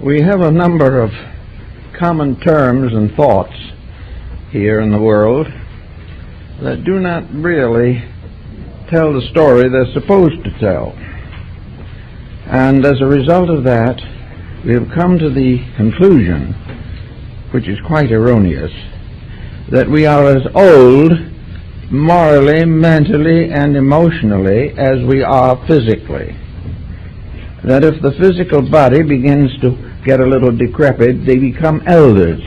We have a number of common terms and thoughts here in the world that do not really tell the story they're supposed to tell. And as a result of that, we have come to the conclusion, which is quite erroneous, that we are as old morally, mentally, and emotionally as we are physically. That if the physical body begins to get a little decrepit, they become elders.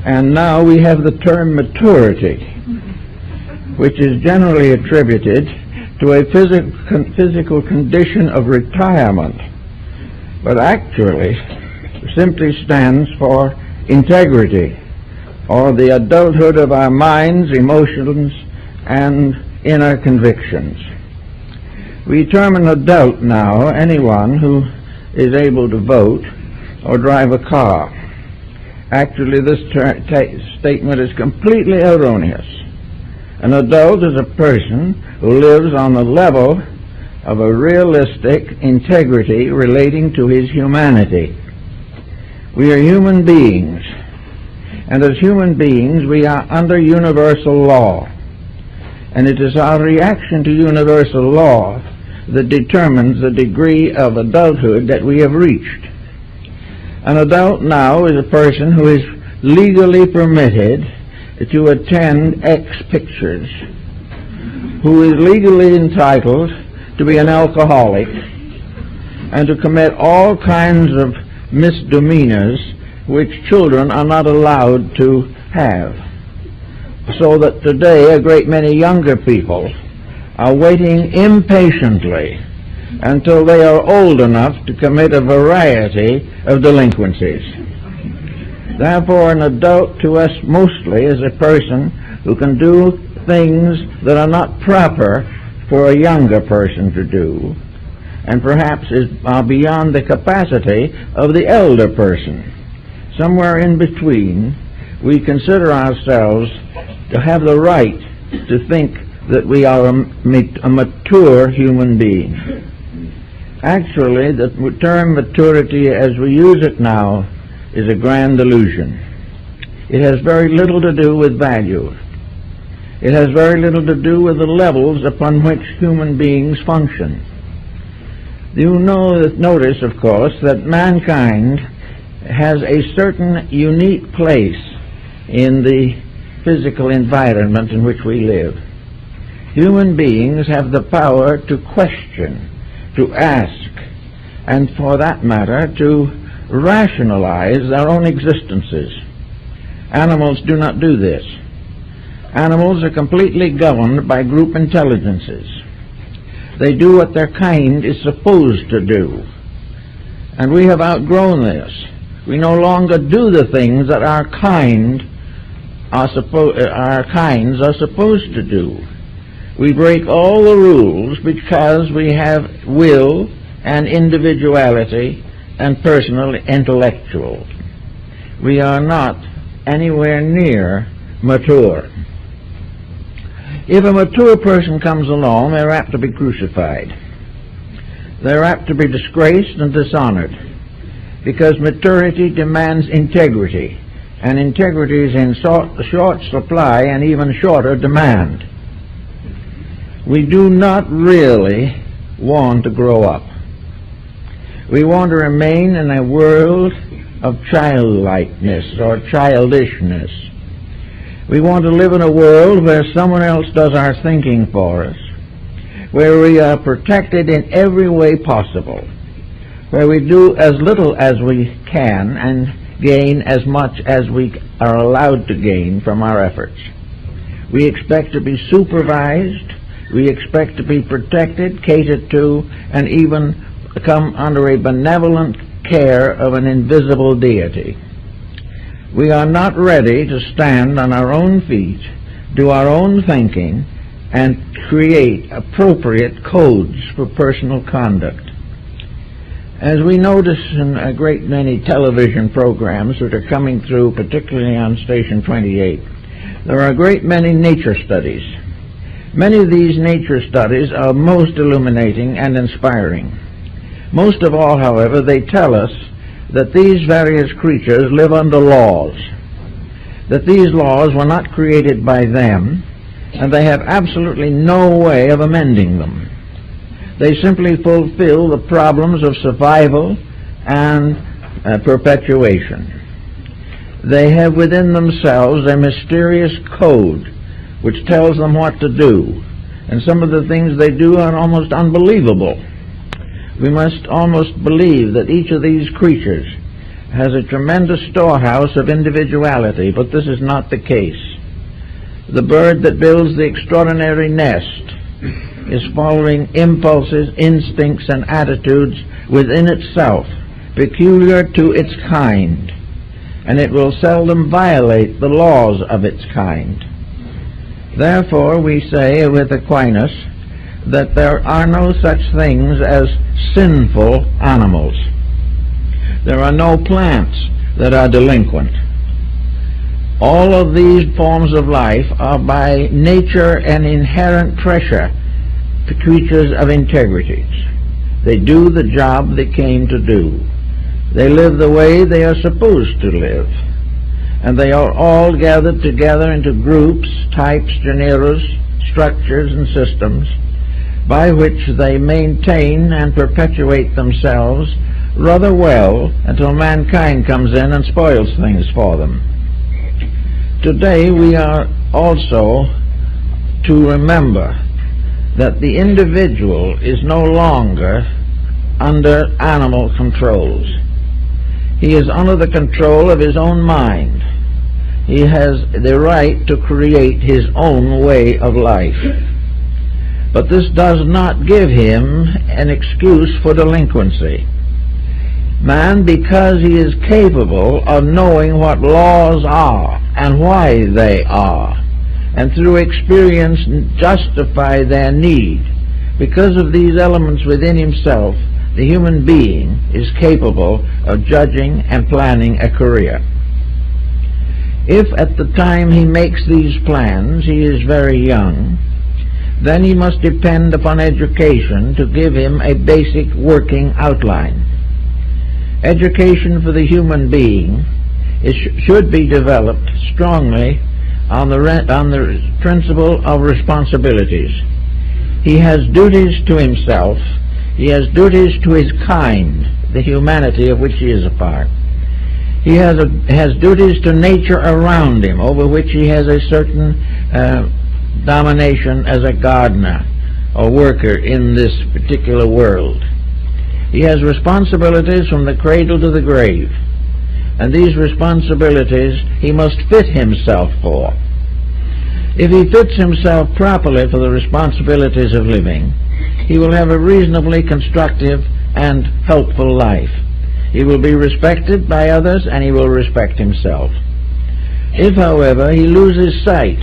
And now we have the term maturity, which is generally attributed to a physical condition of retirement, but actually simply stands for integrity, or the adulthood of our minds, emotions, and inner convictions. We term an adult now anyone who is able to vote or drive a car. Actually, this statement is completely erroneous. An adult is a person who lives on the level of a realistic integrity relating to his humanity. We are human beings, and as human beings we are under universal law, and it is our reaction to universal law that determines the degree of adulthood that we have reached. An adult now is a person who is legally permitted to attend X pictures, who is legally entitled to be an alcoholic and to commit all kinds of misdemeanors which children are not allowed to have. So that today a great many younger people are waiting impatiently until they are old enough to commit a variety of delinquencies. Therefore, an adult to us mostly is a person who can do things that are not proper for a younger person to do, and perhaps are beyond the capacity of the elder person. Somewhere in between, we consider ourselves to have the right to think that we are a mature human being. Actually, the term maturity as we use it now is a grand illusion. It has very little to do with value. It has very little to do with the levels upon which human beings function. You notice, of course, that mankind has a certain unique place in the physical environment in which we live. Human beings have the power to question, to ask, and for that matter, to rationalize their own existences. Animals do not do this. Animals are completely governed by group intelligences. They do what their kind is supposed to do. And we have outgrown this. We no longer do the things that our kinds are supposed to do. We break all the rules because we have will and individuality and personal intellectual. We are not anywhere near mature. If a mature person comes along, they're apt to be crucified. They're apt to be disgraced and dishonored, because maturity demands integrity, and integrity is in short supply and even shorter demand. We do not really want to grow up. We want to remain in a world of childlikeness or childishness. We want to live in a world where someone else does our thinking for us, where we are protected in every way possible, where we do as little as we can and gain as much as we are allowed to gain from our efforts. We expect to be supervised. We expect to be protected, catered to, and even come under a benevolent care of an invisible deity. We are not ready to stand on our own feet, do our own thinking, and create appropriate codes for personal conduct. As we notice in a great many television programs that are coming through, particularly on Station 28, there are a great many nature studies. Many of these nature studies are most illuminating and inspiring. Most of all, however, they tell us that these various creatures live under laws, that these laws were not created by them, and they have absolutely no way of amending them. They simply fulfill the problems of survival and perpetuation. They have within themselves a mysterious code which tells them what to do, and some of the things they do are almost unbelievable. We must almost believe that each of these creatures has a tremendous storehouse of individuality, but this is not the case. The bird that builds the extraordinary nest is following impulses, instincts, and attitudes within itself, peculiar to its kind, and it will seldom violate the laws of its kind. Therefore, we say with Aquinas that there are no such things as sinful animals. There are no plants that are delinquent. All of these forms of life are by nature and inherent pressure creatures of integrity. They do the job they came to do. They live the way they are supposed to live. And they are all gathered together into groups, types, genera, structures, and systems by which they maintain and perpetuate themselves rather well until mankind comes in and spoils things for them. Today we are also to remember that the individual is no longer under animal controls. He is under the control of his own mind. He has the right to create his own way of life. But this does not give him an excuse for delinquency. Man, because he is capable of knowing what laws are and why they are, and through experience justify their need, because of these elements within himself, the human being is capable of judging and planning a career. If at the time he makes these plans he is very young, then he must depend upon education to give him a basic working outline. Education for the human being should be developed strongly on the principle of responsibilities. He has duties to himself. He has duties to his kind, the humanity of which he is a part. He has duties to nature around him, over which he has a certain domination as a gardener or worker in this particular world. He has responsibilities from the cradle to the grave, and these responsibilities he must fit himself for. If he fits himself properly for the responsibilities of living, he will have a reasonably constructive and helpful life. He will be respected by others, and he will respect himself. If, however, he loses sight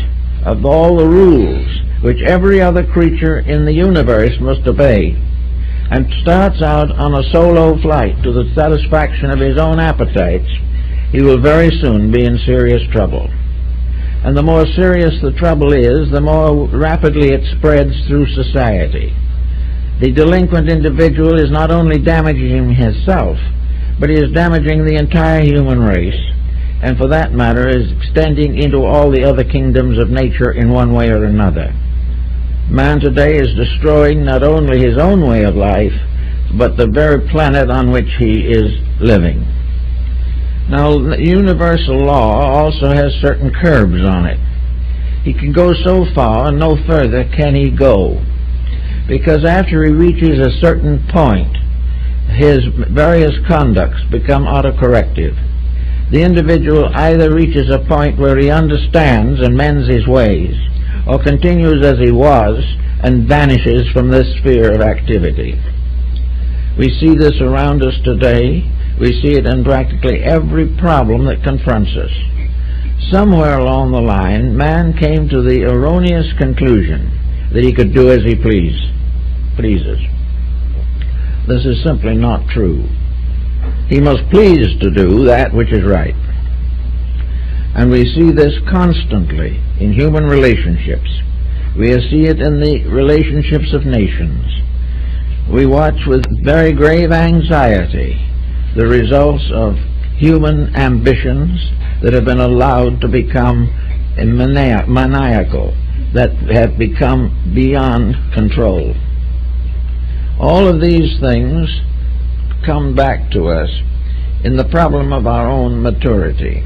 of all the rules which every other creature in the universe must obey, and starts out on a solo flight to the satisfaction of his own appetites, he will very soon be in serious trouble. And the more serious the trouble is, the more rapidly it spreads through society. The delinquent individual is not only damaging himself, but he is damaging the entire human race, and for that matter is extending into all the other kingdoms of nature in one way or another. Man today is destroying not only his own way of life, but the very planet on which he is living. Now, universal law also has certain curbs on it. He can go so far and no further can he go, because after he reaches a certain point, his various conducts become autocorrective. The individual either reaches a point where he understands and mends his ways, or continues as he was and vanishes from this sphere of activity. We see this around us today. We see it in practically every problem that confronts us. Somewhere along the line, man came to the erroneous conclusion that he could do as he pleases. This is simply not true. He must please to do that which is right. And we see this constantly in human relationships. We see it in the relationships of nations. We watch with very grave anxiety the results of human ambitions that have been allowed to become maniacal, that have become beyond control. All of these things come back to us in the problem of our own maturity.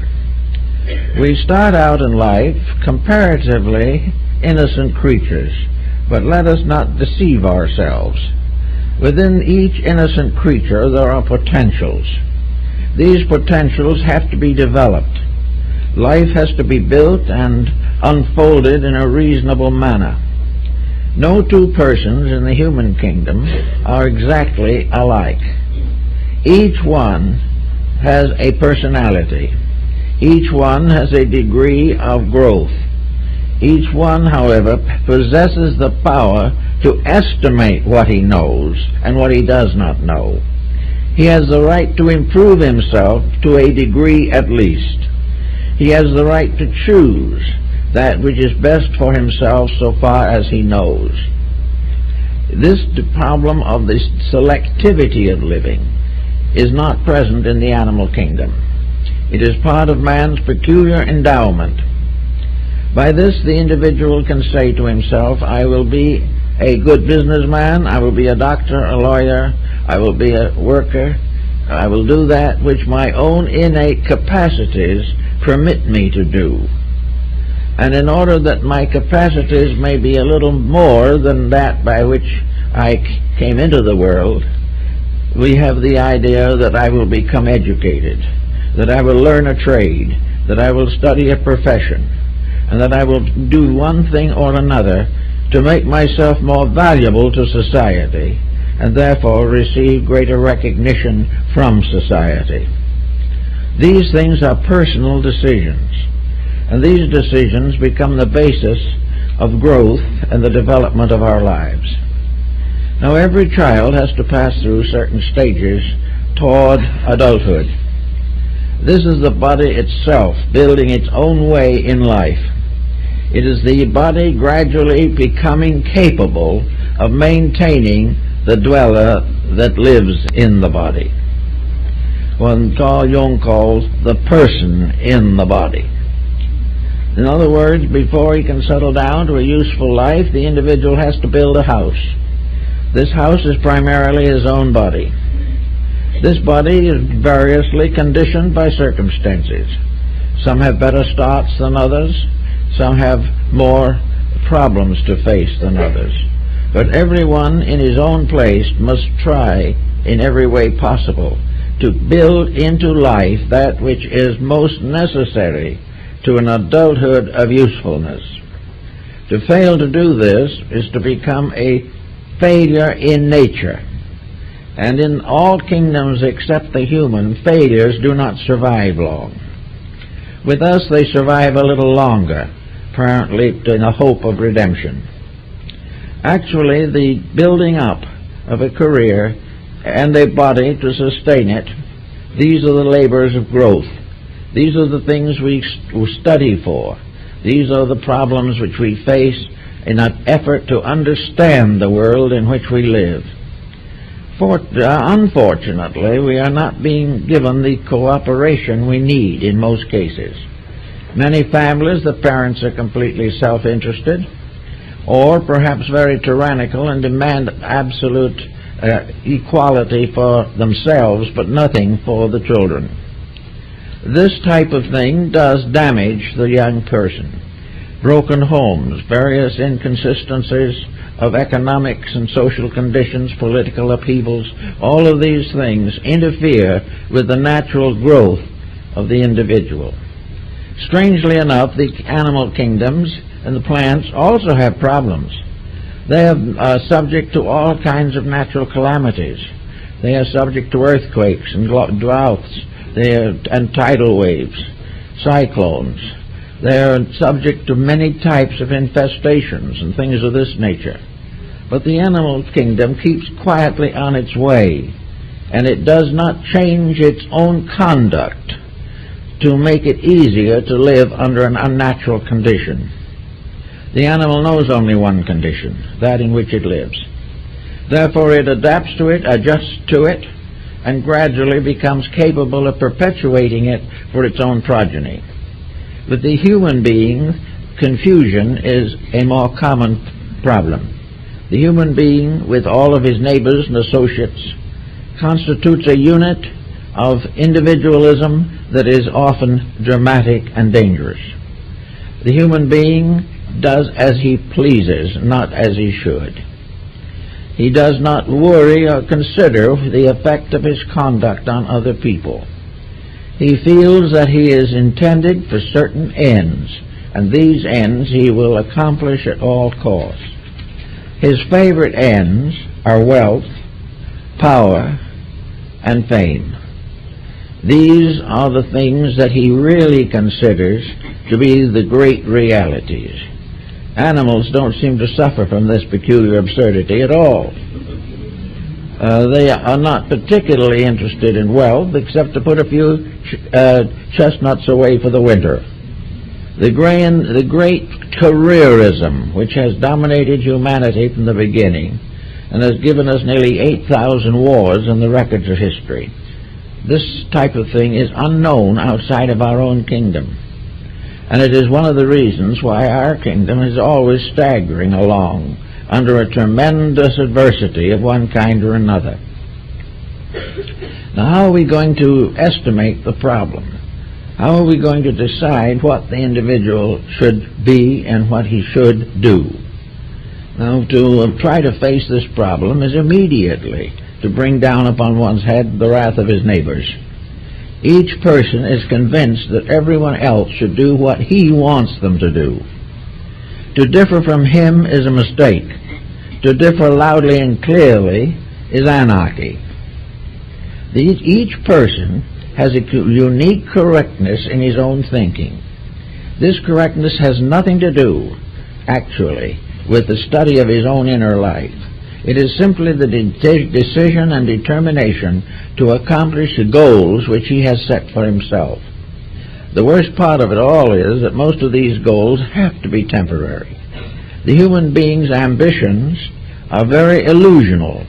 We start out in life comparatively innocent creatures, but let us not deceive ourselves. Within each innocent creature there are potentials. These potentials have to be developed. Life has to be built and unfolded in a reasonable manner. No two persons in the human kingdom are exactly alike. Each one has a personality. Each one has a degree of growth. Each one, however, possesses the power to estimate what he knows and what he does not know. He has the right to improve himself to a degree at least. He has the right to choose that which is best for himself so far as he knows. This problem of the selectivity of living is not present in the animal kingdom. It is part of man's peculiar endowment. By this, the individual can say to himself, I will be a good businessman, I will be a doctor, a lawyer, I will be a worker, I will do that which my own innate capacities permit me to do. And in order that my capacities may be a little more than that by which I came into the world, we have the idea that I will become educated, that I will learn a trade, that I will study a profession, and that I will do one thing or another to make myself more valuable to society, and therefore receive greater recognition from society. These things are personal decisions, and these decisions become the basis of growth and the development of our lives. Now, every child has to pass through certain stages toward adulthood. This is the body itself building its own way in life. It is the body gradually becoming capable of maintaining the dweller that lives in the body. What Carl Jung calls the person in the body. In other words, before he can settle down to a useful life, the individual has to build a house. This house is primarily his own body. This body is variously conditioned by circumstances. Some have better starts than others. Some have more problems to face than others. But everyone in his own place must try in every way possible to build into life that which is most necessary to an adulthood of usefulness. To fail to do this is to become a failure in nature. And in all kingdoms except the human, failures do not survive long. With us they survive a little longer, apparently in the hope of redemption. Actually, the building up of a career and a body to sustain it, these are the labors of growth. These are the things we study for. These are the problems which we face in an effort to understand the world in which we live. Unfortunately, we are not being given the cooperation we need in most cases. Many families, the parents are completely self-interested, or perhaps very tyrannical and demand absolute equality for themselves, but nothing for the children. This type of thing does damage the young person. Broken homes, various inconsistencies of economics and social conditions, political upheavals, all of these things interfere with the natural growth of the individual. Strangely enough, the animal kingdoms and the plants also have problems. They are subject to all kinds of natural calamities. They are subject to earthquakes and droughts and tidal waves, cyclones. They are subject to many types of infestations and things of this nature. But the animal kingdom keeps quietly on its way, and it does not change its own conduct to make it easier to live under an unnatural condition. The animal knows only one condition, that in which it lives. Therefore it adapts to it, adjusts to it, and gradually becomes capable of perpetuating it for its own progeny. With the human being, confusion is a more common problem. The human being, with all of his neighbors and associates, constitutes a unit of individualism that is often dramatic and dangerous. The human being does as he pleases, not as he should. He does not worry or consider the effect of his conduct on other people. He feels that he is intended for certain ends, and these ends he will accomplish at all costs. His favorite ends are wealth, power, and fame. These are the things that he really considers to be the great realities. Animals don't seem to suffer from this peculiar absurdity at all. They are not particularly interested in wealth, except to put a few chestnuts away for the winter. The great careerism, which has dominated humanity from the beginning and has given us nearly 8,000 wars in the records of history. This type of thing is unknown outside of our own kingdom. And it is one of the reasons why our kingdom is always staggering along under a tremendous adversity of one kind or another. Now, how are we going to estimate the problem? How are we going to decide what the individual should be and what he should do? Now, to try to face this problem is immediately to bring down upon one's head the wrath of his neighbors. Each person is convinced that everyone else should do what he wants them to do. To differ from him is a mistake. To differ loudly and clearly is anarchy. Each person has a unique correctness in his own thinking. This correctness has nothing to do, actually, with the study of his own inner life. It is simply the decision and determination to accomplish the goals which he has set for himself. The worst part of it all is that most of these goals have to be temporary. The human being's ambitions are very illusional.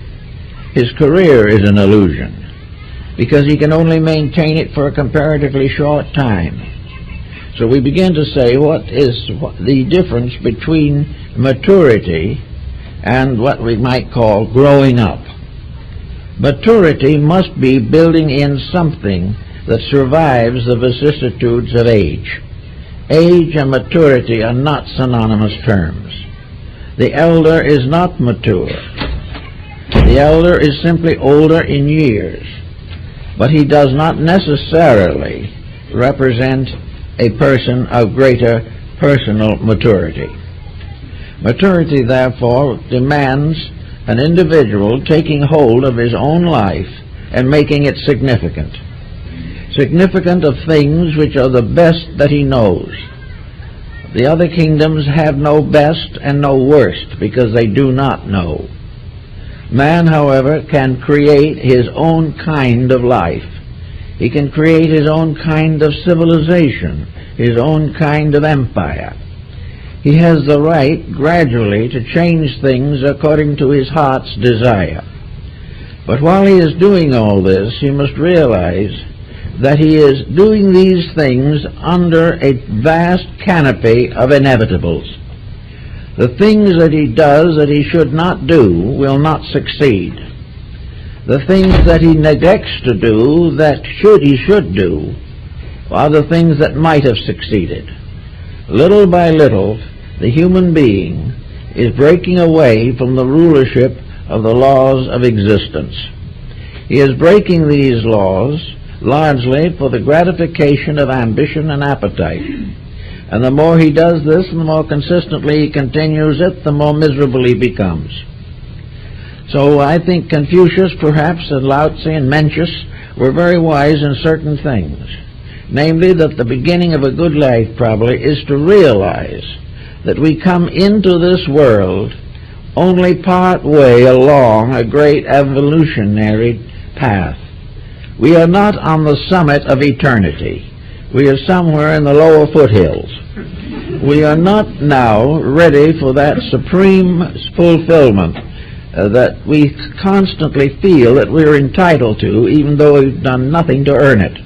His career is an illusion, because he can only maintain it for a comparatively short time. So we begin to say, what is the difference between maturity and what we might call growing up? Maturity must be building in something that survives the vicissitudes of age. Age and maturity are not synonymous terms. The elder is not mature. The elder is simply older in years, but he does not necessarily represent a person of greater personal maturity. Maturity, therefore, demands an individual taking hold of his own life and making it significant. Significant of things which are the best that he knows. The other kingdoms have no best and no worst, because they do not know. Man, however, can create his own kind of life. He can create his own kind of civilization, his own kind of empire. He has the right gradually to change things according to his heart's desire. But while he is doing all this, he must realize that he is doing these things under a vast canopy of inevitables. The things that he does that he should not do will not succeed. The things that he neglects to do that he should do are the things that might have succeeded. Little by little, the human being is breaking away from the rulership of the laws of existence. He is breaking these laws largely for the gratification of ambition and appetite. And the more he does this and the more consistently he continues it, the more miserable he becomes. So I think Confucius, perhaps, and Lao Tzu and Mencius were very wise in certain things. Namely, that the beginning of a good life probably is to realize that we come into this world only part way along a great evolutionary path. We are not on the summit of eternity. We are somewhere in the lower foothills. We are not now ready for that supreme fulfillment that we constantly feel that we're entitled to, even though we've done nothing to earn it.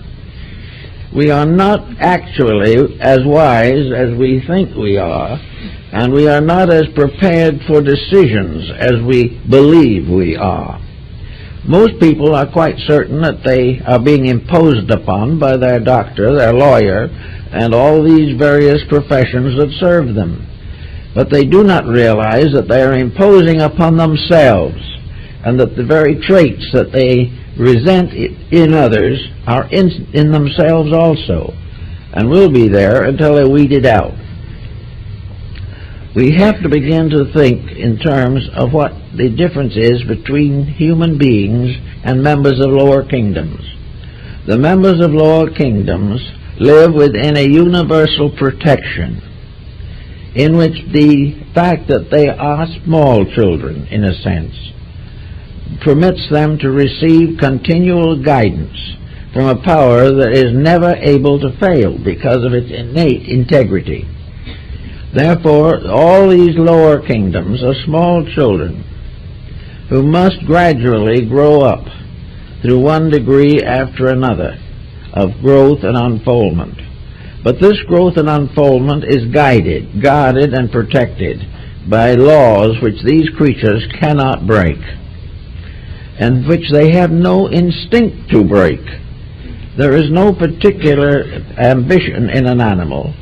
We are not actually as wise as we think we are, and we are not as prepared for decisions as we believe we are. Most people are quite certain that they are being imposed upon by their doctor, their lawyer, and all these various professions that serve them. But they do not realize that they are imposing upon themselves, and that the very traits that they resent in others are in themselves also, and will be there until they're weeded out. We have to begin to think in terms of what the difference is between human beings and members of lower kingdoms. The members of lower kingdoms live within a universal protection, in which the fact that they are small children, in a sense, permits them to receive continual guidance from a power that is never able to fail because of its innate integrity. Therefore, all these lower kingdoms are small children who must gradually grow up through one degree after another of growth and unfoldment. But this growth and unfoldment is guarded and protected by laws which these creatures cannot break, and which they have no instinct to break. There is no particular ambition in an animal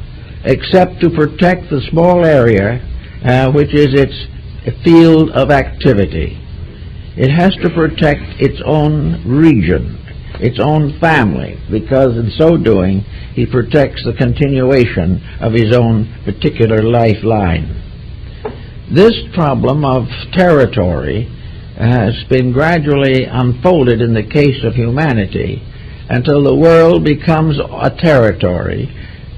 except to protect the small area which is its field of activity. It has to protect its own region, its own family, because in so doing he protects the continuation of his own particular lifeline. This problem of territory has been gradually unfolded in the case of humanity until the world becomes a territory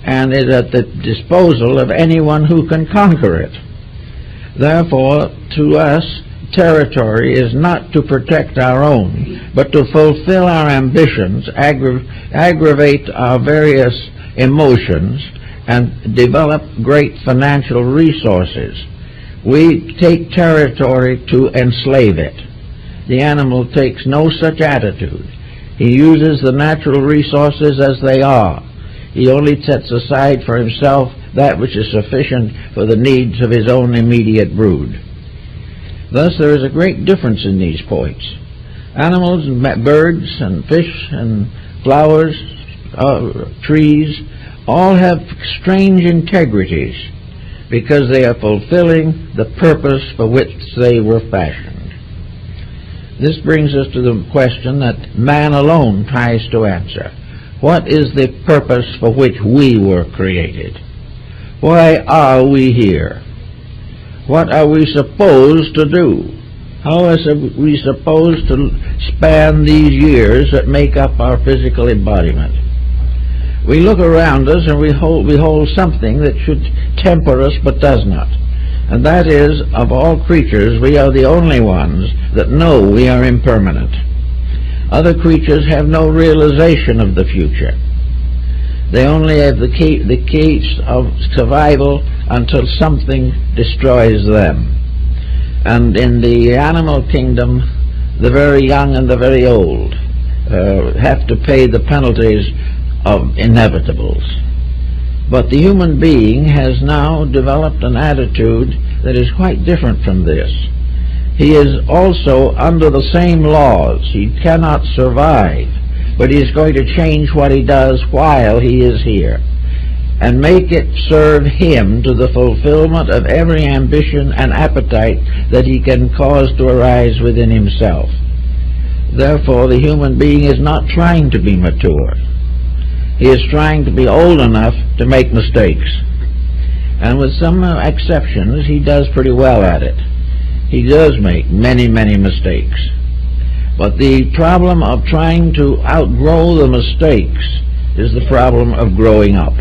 and is at the disposal of anyone who can conquer it. Therefore, to us, territory is not to protect our own, but to fulfill our ambitions, aggravate our various emotions, and develop great financial resources. We take territory to enslave it. The animal takes no such attitude. He uses the natural resources as they are. He only sets aside for himself that which is sufficient for the needs of his own immediate brood. Thus there is a great difference in these points. Animals and birds and fish and flowers, trees, all have strange integrities because they are fulfilling the purpose for which they were fashioned. This brings us to the question that man alone tries to answer. What is the purpose for which we were created? Why are we here? What are we supposed to do? How are we supposed to span these years that make up our physical embodiment? We look around us and we behold something that should temper us but does not. And that is, of all creatures, we are the only ones that know we are impermanent. Other creatures have no realization of the future. They only have the case of survival until something destroys them. And in the animal kingdom, the very young and the very old have to pay the penalties of inevitables. But the human being has now developed an attitude that is quite different from this. He is also under the same laws. He cannot survive, but he is going to change what he does while he is here and make it serve him to the fulfillment of every ambition and appetite that he can cause to arise within himself. Therefore, the human being is not trying to be mature. He is trying to be old enough to make mistakes. And with some exceptions, he does pretty well at it. He does make many, many mistakes. But the problem of trying to outgrow the mistakes is the problem of growing up.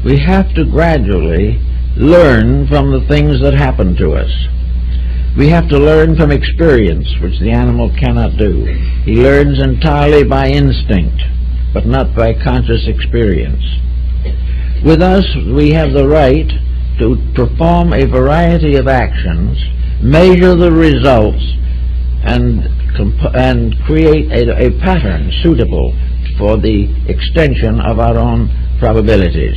We have to gradually learn from the things that happen to us. We have to learn from experience, which the animal cannot do. He learns entirely by instinct, but not by conscious experience. With us, we have the right to perform a variety of actions measure the results, and create a pattern suitable for the extension of our own probabilities.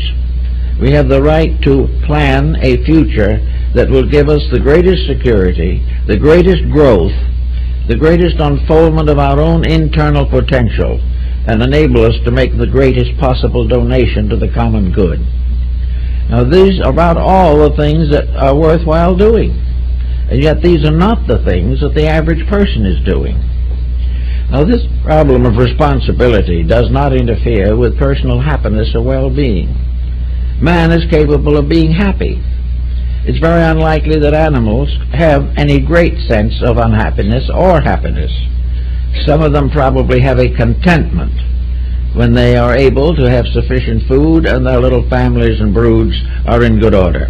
We have the right to plan a future that will give us the greatest security, the greatest growth, the greatest unfoldment of our own internal potential, and enable us to make the greatest possible donation to the common good. Now, these are about all the things that are worthwhile doing, and yet these are not the things that the average person is doing. Now, this problem of responsibility does not interfere with personal happiness or well-being. Man is capable of being happy. It's very unlikely that animals have any great sense of unhappiness or happiness. Some of them probably have a contentment when they are able to have sufficient food and their little families and broods are in good order.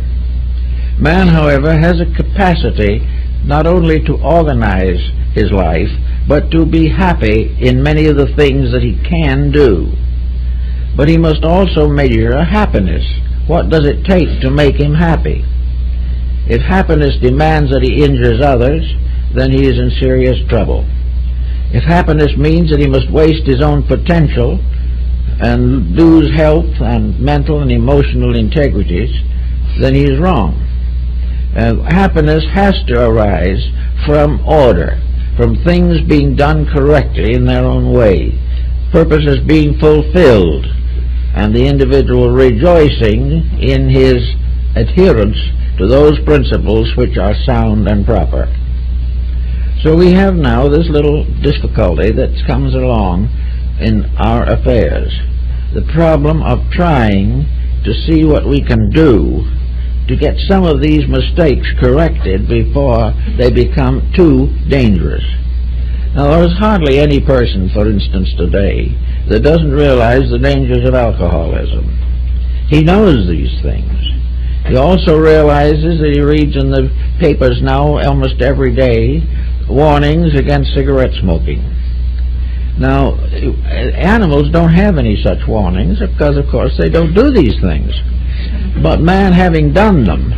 Man, however, has a capacity not only to organize his life, but to be happy in many of the things that he can do. But he must also measure happiness. What does it take to make him happy? If happiness demands that he injures others, then he is in serious trouble. If happiness means that he must waste his own potential and lose health and mental and emotional integrities, then he is wrong. Happiness has to arise from order, from things being done correctly in their own way, purposes being fulfilled, and the individual rejoicing in his adherence to those principles which are sound and proper. So we have now this little difficulty that comes along in our affairs, the problem of trying to see what we can do to get some of these mistakes corrected before they become too dangerous. Now, there is hardly any person, for instance, today that doesn't realize the dangers of alcoholism. He knows these things. He also realizes that he reads in the papers now almost every day warnings against cigarette smoking. Now, animals don't have any such warnings because, of course, they don't do these things. But man, having done them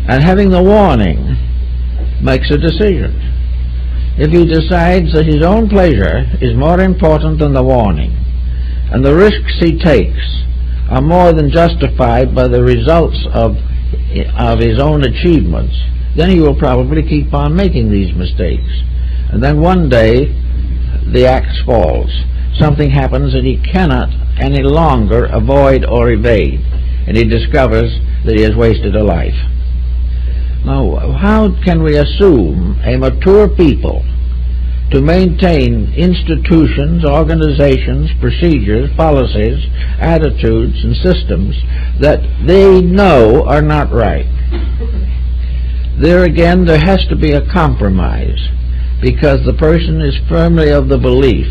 and having the warning, makes a decision. If he decides that his own pleasure is more important than the warning, and the risks he takes are more than justified by the results of his own achievements, then he will probably keep on making these mistakes. And then one day the axe falls. Something happens that he cannot any longer avoid or evade, and he discovers that he has wasted a life. Now, how can we assume a mature people to maintain institutions, organizations, procedures, policies, attitudes, and systems that they know are not right? There again, there has to be a compromise, because the person is firmly of the belief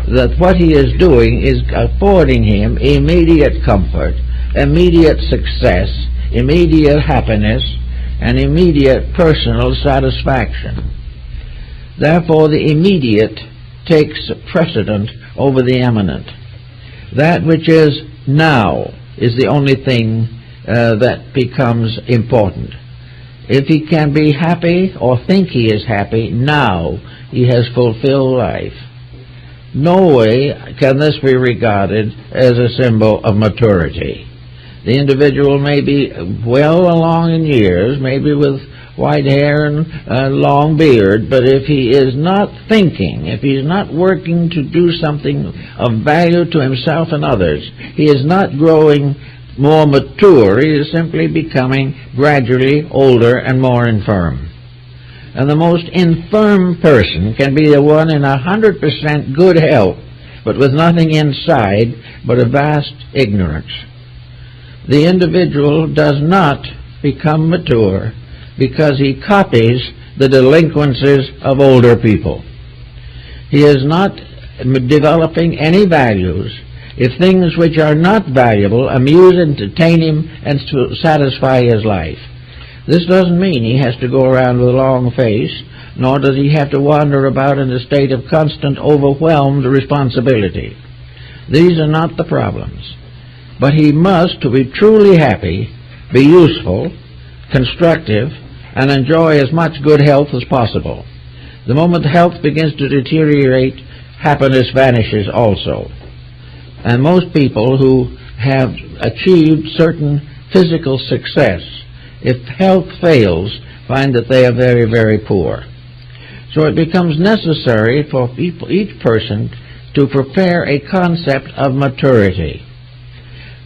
that what he is doing is affording him immediate comfort, immediate success, immediate happiness, and immediate personal satisfaction. Therefore, the immediate takes precedent over the eminent. That which is now is the only thing that becomes important. If he can be happy or think he is happy now, he has fulfilled life. No way can this be regarded as a symbol of maturity. The individual may be well along in years, maybe with white hair and a long beard, but if he is not thinking, if he is not working to do something of value to himself and others, he is not growing more mature. He is simply becoming gradually older and more infirm. And the most infirm person can be the one in 100% good health, but with nothing inside but a vast ignorance. The individual does not become mature because he copies the delinquencies of older people. He is not developing any values if things which are not valuable amuse, entertain him, and to satisfy his life. This doesn't mean he has to go around with a long face, nor does he have to wander about in a state of constant overwhelmed responsibility. These are not the problems. But he must, to be truly happy, be useful, constructive, and enjoy as much good health as possible. The moment health begins to deteriorate, happiness vanishes also. And most people who have achieved certain physical success, if health fails, find that they are very, very poor. So it becomes necessary for each person to prepare a concept of maturity.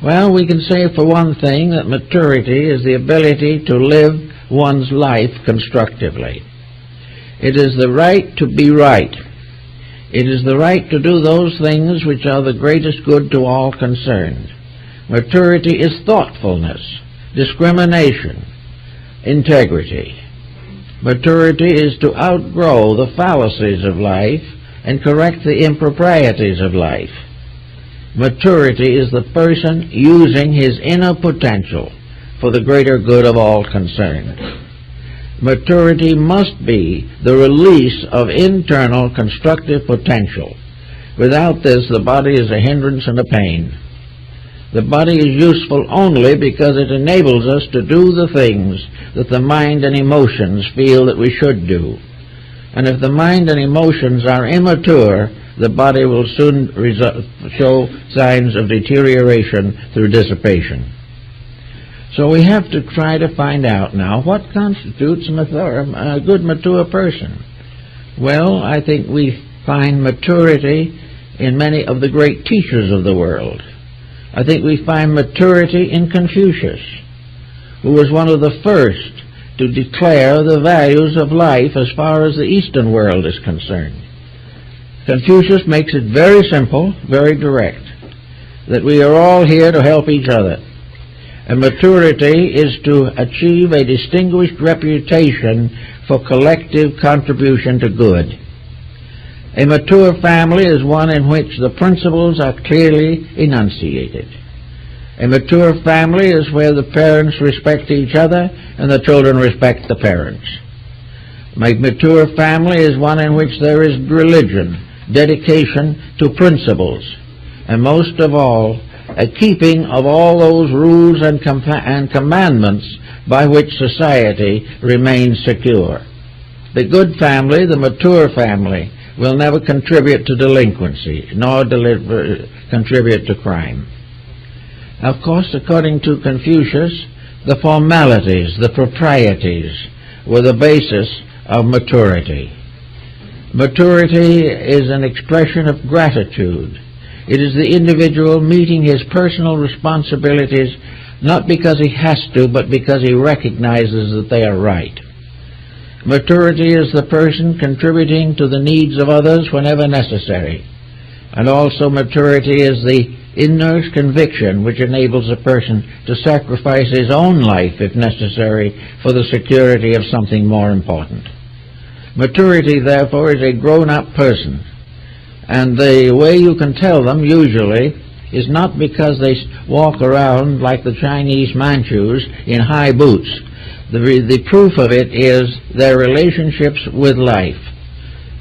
Well, we can say for one thing that maturity is the ability to live one's life constructively. It is the right to be right. It is the right to do those things which are the greatest good to all concerned. Maturity is thoughtfulness, discrimination, integrity. Maturity is to outgrow the fallacies of life and correct the improprieties of life. Maturity is the person using his inner potential for the greater good of all concerned. Maturity must be the release of internal constructive potential. Without this, the body is a hindrance and a pain. The body is useful only because it enables us to do the things that the mind and emotions feel that we should do. And if the mind and emotions are immature, the body will soon show signs of deterioration through dissipation. So we have to try to find out now what constitutes a good mature person. Well, I think we find maturity in many of the great teachers of the world. I think we find maturity in Confucius, who was one of the first to declare the values of life as far as the Eastern world is concerned. Confucius makes it very simple, very direct, that we are all here to help each other. And maturity is to achieve a distinguished reputation for collective contribution to good. A mature family is one in which the principles are clearly enunciated. A mature family is where the parents respect each other and the children respect the parents. A mature family is one in which there is religion, dedication to principles, and most of all, a keeping of all those rules and commandments by which society remains secure. The good family, the mature family, will never contribute to delinquency, nor contribute to crime. Of course, according to Confucius, the formalities, the proprieties, were the basis of maturity. Maturity is an expression of gratitude. It is the individual meeting his personal responsibilities not because he has to, but because he recognizes that they are right. Maturity is the person contributing to the needs of others whenever necessary. And also maturity is the inner conviction which enables a person to sacrifice his own life, if necessary, for the security of something more important. Maturity, therefore, is a grown-up person. And the way you can tell them, usually, is not because they walk around like the Chinese Manchus in high boots. The proof of it is their relationships with life.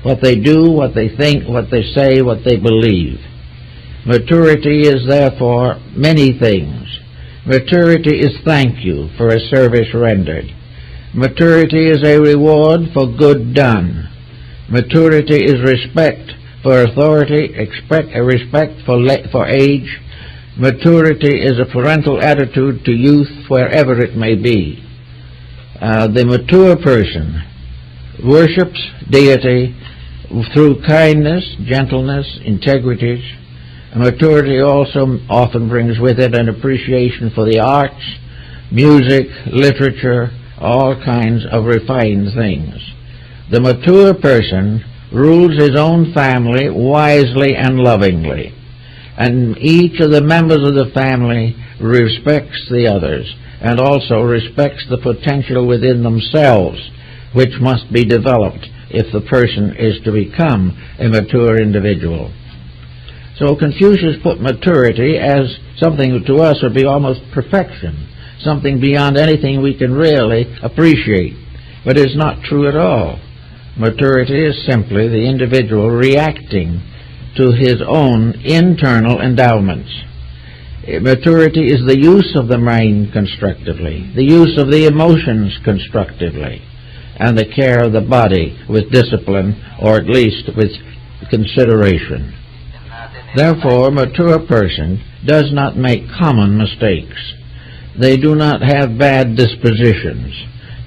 What they do, what they think, what they say, what they believe. Maturity is therefore many things. Maturity is thank you for a service rendered. Maturity is a reward for good done. Maturity is respect for authority, respect for age. Maturity is a parental attitude to youth wherever it may be. The mature person worships deity through kindness, gentleness, integrity. Maturity also often brings with it an appreciation for the arts, music, literature, all kinds of refined things. The mature person rules his own family wisely and lovingly, and each of the members of the family respects the others, and also respects the potential within themselves, which must be developed if the person is to become a mature individual. So Confucius put maturity as something to us would be almost perfection, something beyond anything we can really appreciate. But it's not true at all. Maturity is simply the individual reacting to his own internal endowments. Maturity is the use of the mind constructively, the use of the emotions constructively, and the care of the body with discipline, or at least with consideration. Therefore, a mature person does not make common mistakes. They do not have bad dispositions.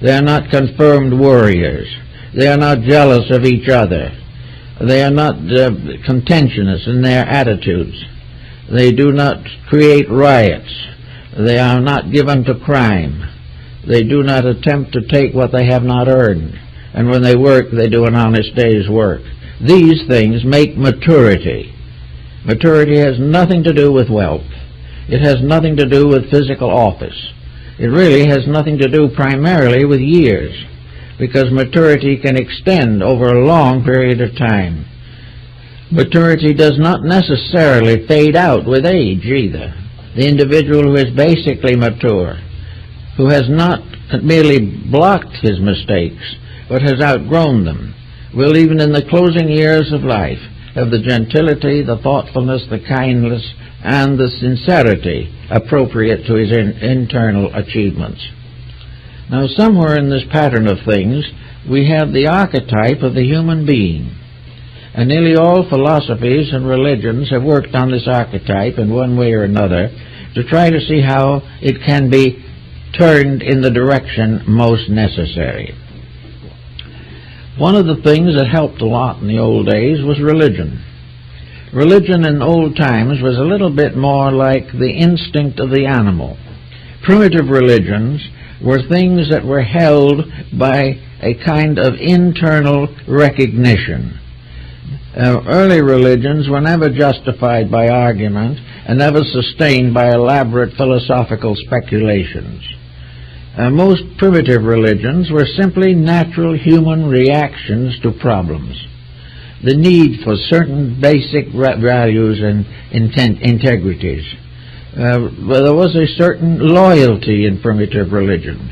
They are not confirmed worriers. They are not jealous of each other. They are not contentious in their attitudes. They do not create riots. They are not given to crime. They do not attempt to take what they have not earned. And when they work, they do an honest day's work. These things make maturity. Maturity has nothing to do with wealth. It has nothing to do with physical office. It really has nothing to do primarily with years, because maturity can extend over a long period of time. Maturity does not necessarily fade out with age either. The individual who is basically mature, who has not merely blocked his mistakes, but has outgrown them, will even in the closing years of life have the gentility, the thoughtfulness, the kindness, and the sincerity appropriate to his internal achievements. Now, somewhere in this pattern of things, we have the archetype of the human being. And nearly all philosophies and religions have worked on this archetype in one way or another to try to see how it can be turned in the direction most necessary. One of the things that helped a lot in the old days was religion. Religion in old times was a little bit more like the instinct of the animal. Primitive religions were things that were held by a kind of internal recognition. Early religions were never justified by argument and never sustained by elaborate philosophical speculations. Most primitive religions were simply natural human reactions to problems. The need for certain basic values and integrities. There was a certain loyalty in primitive religion.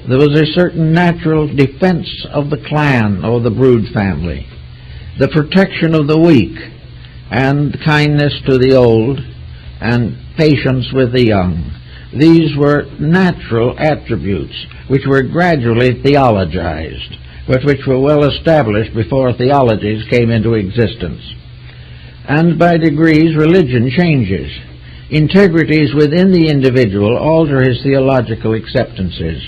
There was a certain natural defense of the clan or the brood family, the protection of the weak, and kindness to the old, and patience with the young. These were natural attributes which were gradually theologized, but which were well established before theologies came into existence. And by degrees, religion changes. Integrities within the individual alter his theological acceptances.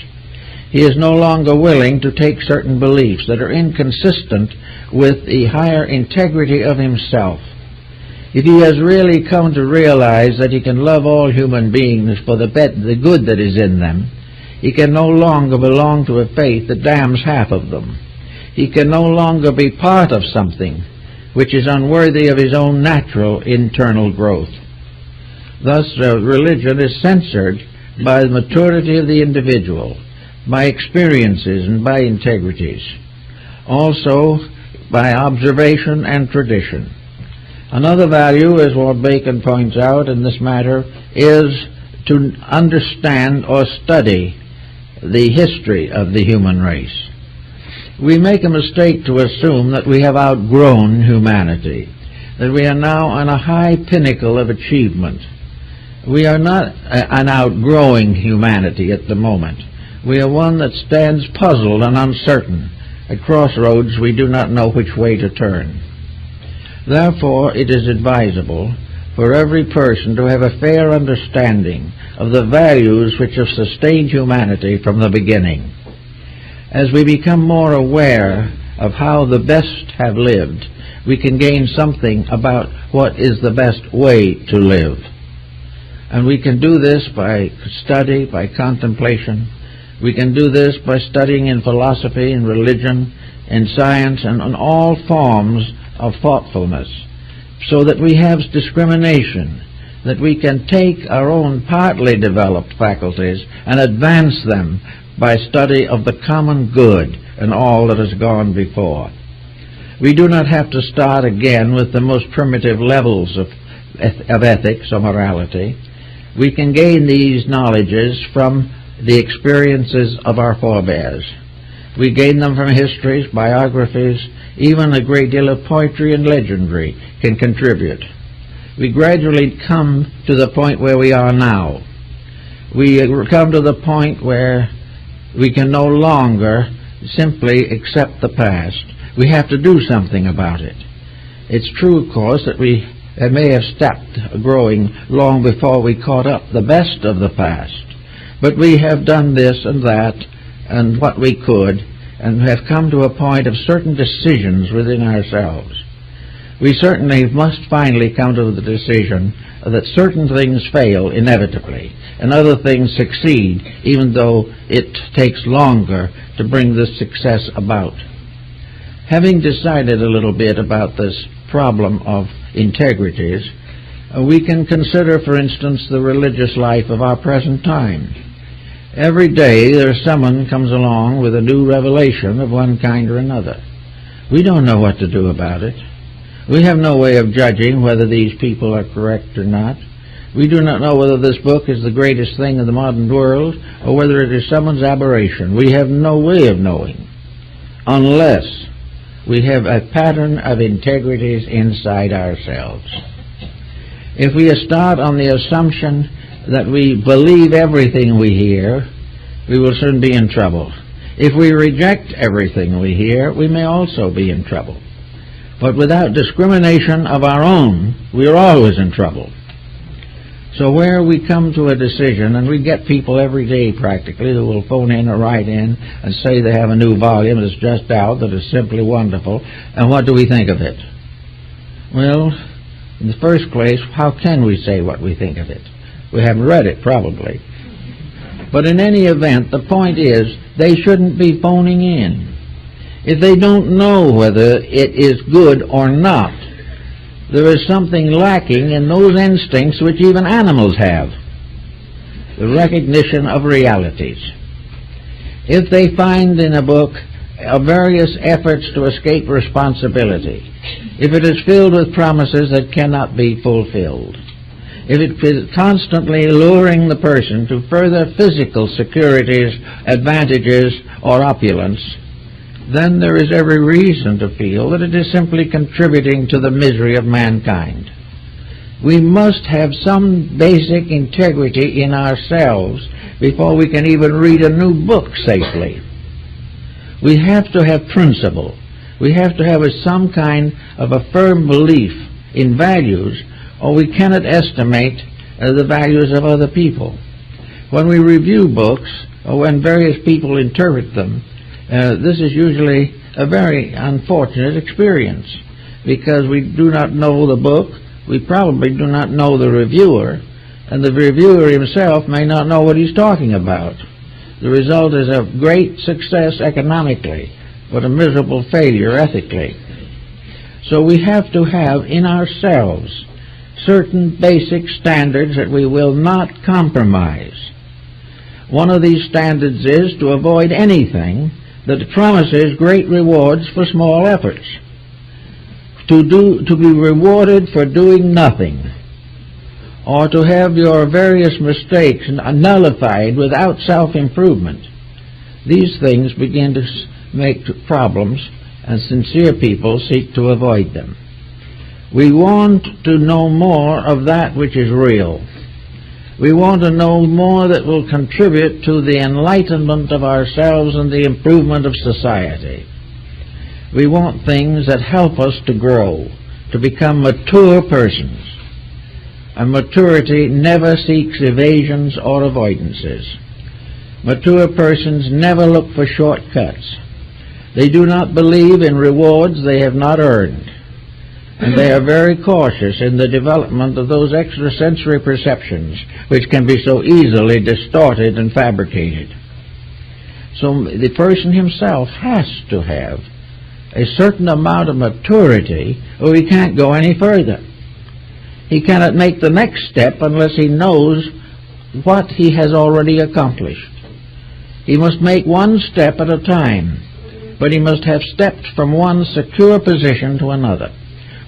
He is no longer willing to take certain beliefs that are inconsistent with the higher integrity of himself. If he has really come to realize that he can love all human beings for the good that is in them, he can no longer belong to a faith that damns half of them. He can no longer be part of something which is unworthy of his own natural internal growth. Thus, religion is censored by the maturity of the individual, by experiences and by integrities, also by observation and tradition. Another value, as Lord Bacon points out in this matter, is to understand or study the history of the human race. We make a mistake to assume that we have outgrown humanity, that we are now on a high pinnacle of achievement. We are not an outgrowing humanity at the moment. We are one that stands puzzled and uncertain. At crossroads, we do not know which way to turn. Therefore, it is advisable for every person to have a fair understanding of the values which have sustained humanity from the beginning. As we become more aware of how the best have lived, we can gain something about what is the best way to live. And we can do this by study, by contemplation. We can do this by studying in philosophy, in religion, in science, and in all forms of thoughtfulness, so that we have discrimination, that we can take our own partly developed faculties and advance them by study of the common good and all that has gone before. We do not have to start again with the most primitive levels of ethics or morality. We can gain these knowledges from the experiences of our forebears. We gain them from histories, biographies, even a great deal of poetry and legendary can contribute. we gradually come to the point where we are now. We come to the point where we can no longer simply accept the past. We have to do something about it. It's true, of course, that we may have stopped growing long before we caught up the best of the past. But we have done this and that and what we could, and have come to a point of certain decisions within ourselves. We certainly must finally come to the decision that certain things fail inevitably, and other things succeed, even though it takes longer to bring this success about. Having decided a little bit about this problem of integrities, we can consider, for instance, the religious life of our present time. Every day there's someone comes along with a new revelation of one kind or another. We don't know what to do about it. We have no way of judging whether these people are correct or not. We do not know whether this book is the greatest thing in the modern world or whether it is someone's aberration. We have no way of knowing unless we have a pattern of integrities inside ourselves. If we start on the assumption that we believe everything we hear, we will soon be in trouble. If we reject everything we hear, we may also be in trouble. But without discrimination of our own, we are always in trouble. So where we come to a decision, and we get people every day practically who will phone in or write in and say they have a new volume that's just out that is simply wonderful, and what do we think of it? Well, in the first place, how can we say what we think of it? We haven't read it, probably. But in any event, the point is, they shouldn't be phoning in. If they don't know whether it is good or not, there is something lacking in those instincts which even animals have, the recognition of realities. If they find in a book various efforts to escape responsibility, if it is filled with promises that cannot be fulfilled, if it is constantly luring the person to further physical securities, advantages, or opulence, then there is every reason to feel that it is simply contributing to the misery of mankind. We must have some basic integrity in ourselves before we can even read a new book safely. We have to have principle. We have to have some kind of a firm belief in values, or we cannot estimate the values of other people. When we review books, or when various people interpret them, this is usually a very unfortunate experience, because we do not know the book, we probably do not know the reviewer, and the reviewer himself may not know what he's talking about. The result is a great success economically, but a miserable failure ethically. So we have to have in ourselves certain basic standards that we will not compromise. One of these standards is to avoid anything that promises great rewards for small efforts. To be rewarded for doing nothing, or to have your various mistakes nullified without self-improvement. These things begin to make problems, and sincere people seek to avoid them. We want to know more of that which is real. We want to know more that will contribute to the enlightenment of ourselves and the improvement of society. We want things that help us to grow, to become mature persons. And maturity never seeks evasions or avoidances. Mature persons never look for shortcuts. They do not believe in rewards they have not earned. And they are very cautious in the development of those extrasensory perceptions which can be so easily distorted and fabricated. So the person himself has to have a certain amount of maturity, or he can't go any further. He cannot make the next step unless he knows what he has already accomplished. He must make one step at a time, but he must have stepped from one secure position to another,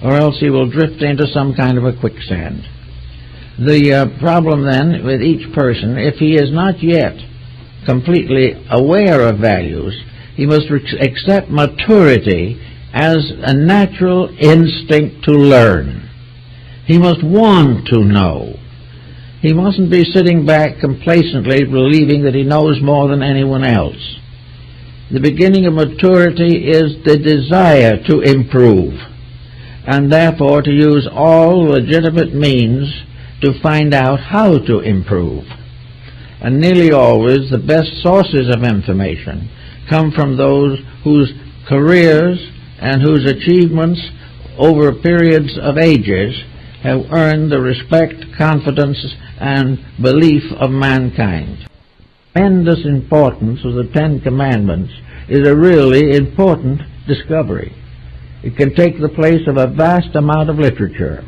or else he will drift into some kind of a quicksand. The problem then with each person, if he is not yet completely aware of values, he must accept maturity as a natural instinct to learn. He must want to know. He mustn't be sitting back complacently believing that he knows more than anyone else. The beginning of maturity is the desire to improve, and therefore to use all legitimate means to find out how to improve. And nearly always the best sources of information come from those whose careers and whose achievements over periods of ages have earned the respect, confidence, and belief of mankind. The tremendous importance of the Ten Commandments is a really important discovery. It can take the place of a vast amount of literature.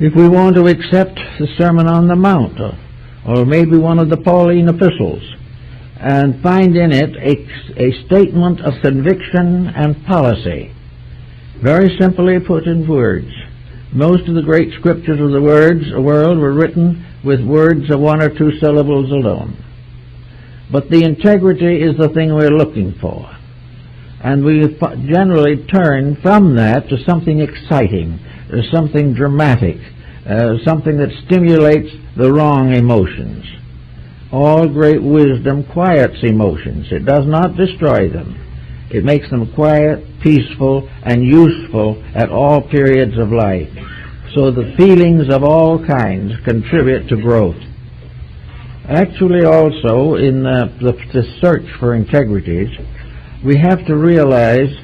If we want to accept the Sermon on the Mount, or maybe one of the Pauline epistles, and find in it a statement of conviction and policy, very simply put in words. Most of the great scriptures of the world were written with words of one or two syllables alone. But the integrity is the thing we're looking for. And we generally turn from that to something exciting, something dramatic, something that stimulates the wrong emotions. All great wisdom quiets emotions. It does not destroy them. It makes them quiet, peaceful, and useful at all periods of life, so that feelings of all kinds contribute to growth. Actually, also, in the search for integrities, we have to realize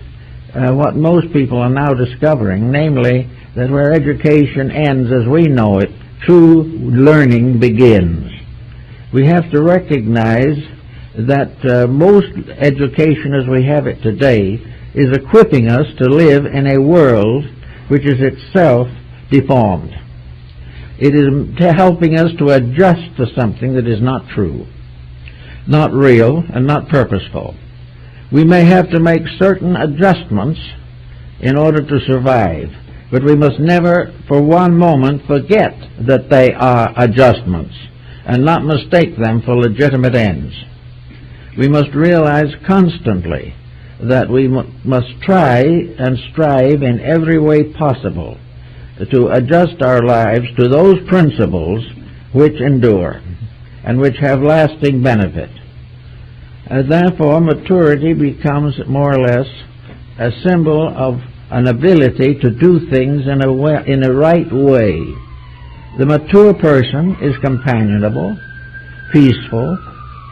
what most people are now discovering, namely that where education ends as we know it, true learning begins. We have to recognize that most education as we have it today is equipping us to live in a world which is itself deformed. It is helping us to adjust to something that is not true, not real, and not purposeful. We may have to make certain adjustments in order to survive, but we must never for one moment forget that they are adjustments and not mistake them for legitimate ends. We must realize constantly that we must try and strive in every way possible to adjust our lives to those principles which endure and which have lasting benefit. Therefore, maturity becomes more or less a symbol of an ability to do things in a right way. The mature person is companionable, peaceful,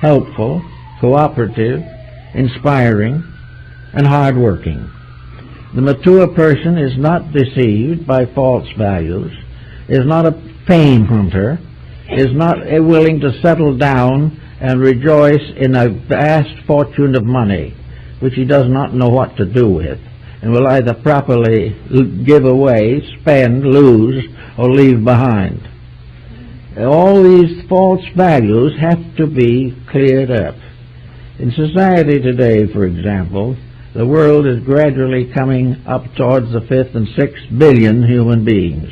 helpful, cooperative, inspiring, and hard-working. The mature person is not deceived by false values, is not a fame hunter, is not willing to settle down and rejoice in a vast fortune of money, which he does not know what to do with, and will either properly give away, spend, lose, or leave behind. All these false values have to be cleared up. In society today, for example, the world is gradually coming up towards the 5th and 6th billion human beings.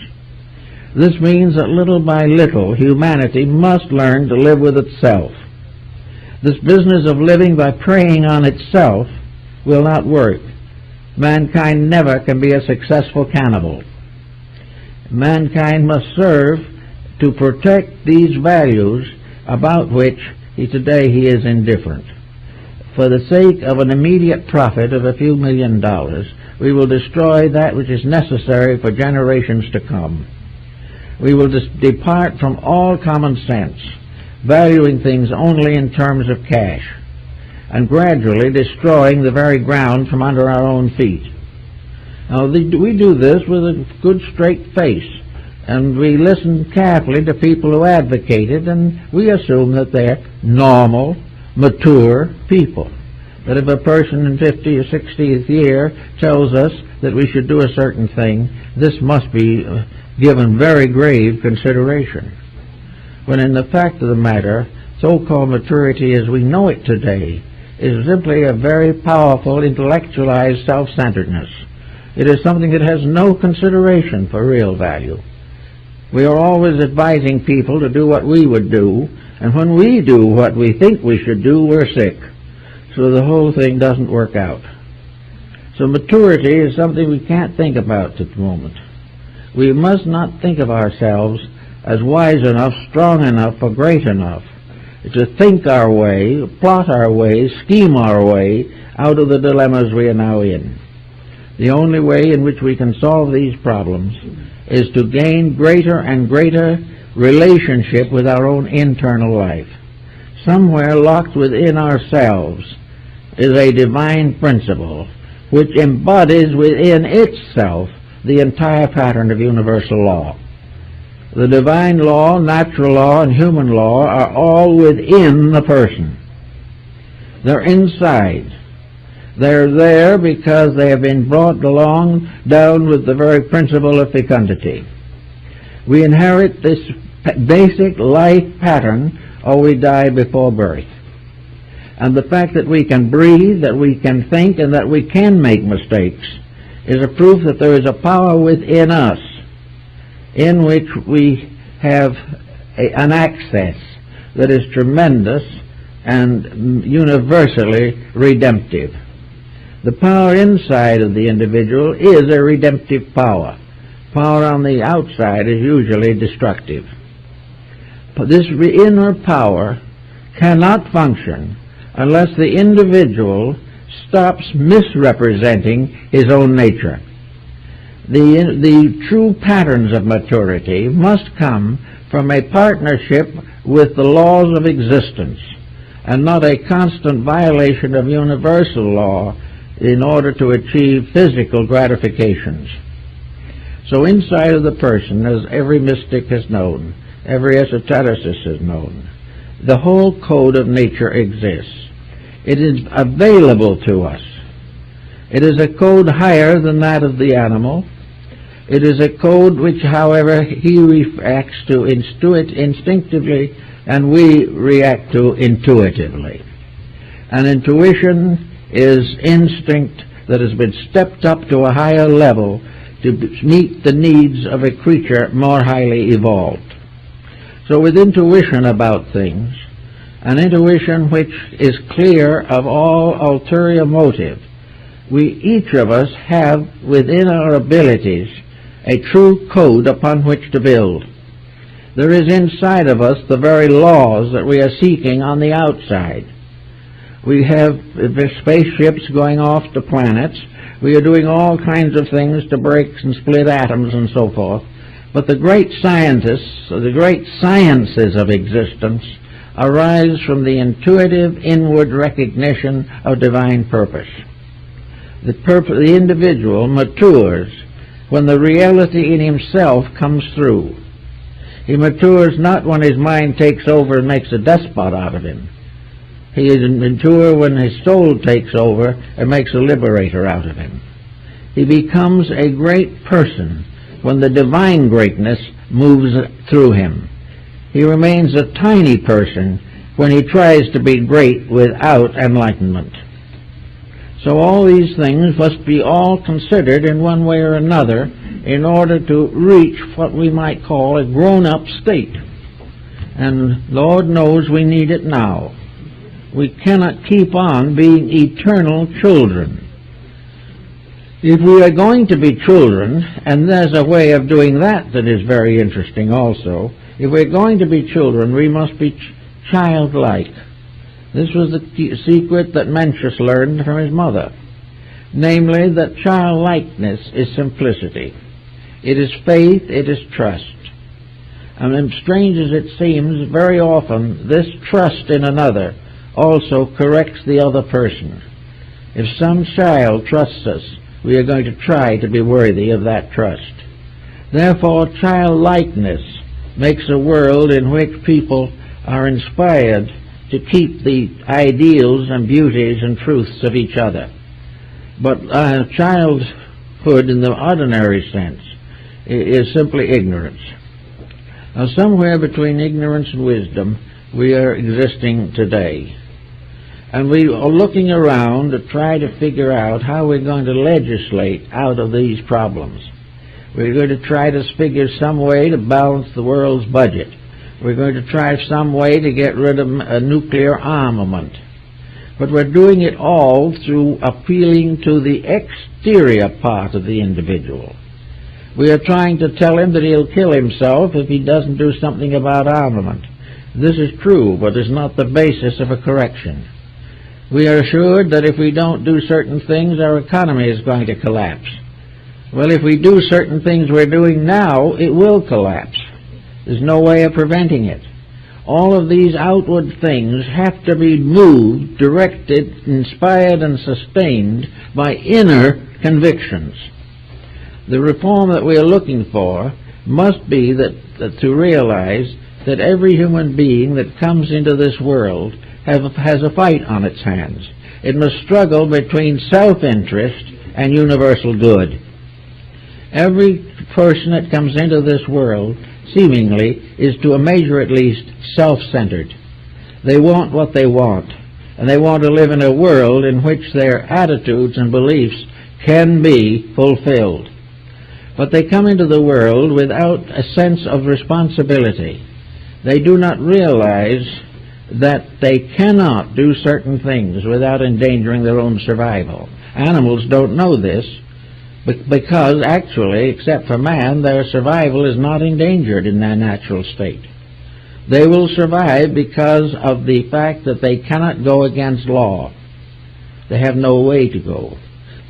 This means that little by little humanity must learn to live with itself. This business of living by preying on itself will not work. Mankind never can be a successful cannibal. Mankind must serve to protect these values about which today he is indifferent. For the sake of an immediate profit of a few $1 million, we will destroy that which is necessary for generations to come. We will depart from all common sense, valuing things only in terms of cash, and gradually destroying the very ground from under our own feet. Now, we do this with a good straight face, and we listen carefully to people who advocate it, and we assume that they're normal, mature people. That if a person in 50 or 60th year tells us that we should do a certain thing, this must be given very grave consideration. When in the fact of the matter, so-called maturity as we know it today is simply a very powerful intellectualized self-centeredness. It is something that has no consideration for real value. We are always advising people to do what we would do, and when we do what we think we should do, we're sick. So the whole thing doesn't work out. So maturity is something we can't think about at the moment. We must not think of ourselves as wise enough, strong enough, or great enough to think our way, plot our way, scheme our way out of the dilemmas we are now in. The only way in which we can solve these problems is to gain greater and greater relationship with our own internal life. Somewhere locked within ourselves is a divine principle which embodies within itself the entire pattern of universal law. The divine law, natural law, and human law are all within the person. They're inside. They're there because they have been brought along down with the very principle of fecundity. We inherit this basic life pattern or we die before birth. And the fact that we can breathe, that we can think, and that we can make mistakes is a proof that there is a power within us in which we have an access that is tremendous and universally redemptive. The power inside of the individual is a redemptive power. Power on the outside is usually destructive. But this inner power cannot function unless the individual stops misrepresenting his own nature. The true patterns of maturity must come from a partnership with the laws of existence and not a constant violation of universal law in order to achieve physical gratifications. So inside of the person, as every mystic has known, every esotericist has known, the whole code of nature exists. It is available to us. It is a code higher than that of the animal. It is a code which, however, he reacts to instinctively and we react to intuitively. And intuition is instinct that has been stepped up to a higher level to meet the needs of a creature more highly evolved. So with intuition about things, an intuition which is clear of all ulterior motive, we each of us have within our abilities a true code upon which to build. There is inside of us the very laws that we are seeking on the outside. We have spaceships going off to planets. We are doing all kinds of things to break and split atoms and so forth. But the great scientists, the great sciences of existence, arise from the intuitive inward recognition of divine purpose. The individual matures when the reality in himself comes through. He matures not when his mind takes over and makes a despot out of him. He is mature when his soul takes over and makes a liberator out of him. He becomes a great person when the divine greatness moves through him. He remains a tiny person when he tries to be great without enlightenment. So all these things must be all considered in one way or another in order to reach what we might call a grown-up state. And Lord knows we need it now. We cannot keep on being eternal children. If we are going to be children, and there's a way of doing that is very interesting also, if we're going to be children, we must be childlike. This was the secret that Mencius learned from his mother, namely that childlikeness is simplicity. It is faith, it is trust. And strange as it seems, very often this trust in another also corrects the other person. If some child trusts us, we are going to try to be worthy of that trust. Therefore, childlikeness makes a world in which people are inspired to keep the ideals and beauties and truths of each other. But childhood in the ordinary sense is simply ignorance. Now, somewhere between ignorance and wisdom we are existing today. And we are looking around to try to figure out how we're going to legislate out of these problems. We're going to try to figure some way to balance the world's budget. We're going to try some way to get rid of a nuclear armament. But we're doing it all through appealing to the exterior part of the individual. We are trying to tell him that he'll kill himself if he doesn't do something about armament. This is true, but is not the basis of a correction. We are assured that if we don't do certain things, our economy is going to collapse. Well, if we do certain things we're doing now, it will collapse. There's no way of preventing it. All of these outward things have to be moved, directed, inspired, and sustained by inner convictions. The reform that we are looking for must be that to realize that every human being that comes into this world has a fight on its hands. It must struggle between self-interest and universal good. Every person that comes into this world, seemingly, is to a measure at least self-centered. They want what they want, and they want to live in a world in which their attitudes and beliefs can be fulfilled. But they come into the world without a sense of responsibility. They do not realize that they cannot do certain things without endangering their own survival. Animals don't know this, because actually, except for man, their survival is not endangered in their natural state. They will survive because of the fact that they cannot go against law. They have no way to go.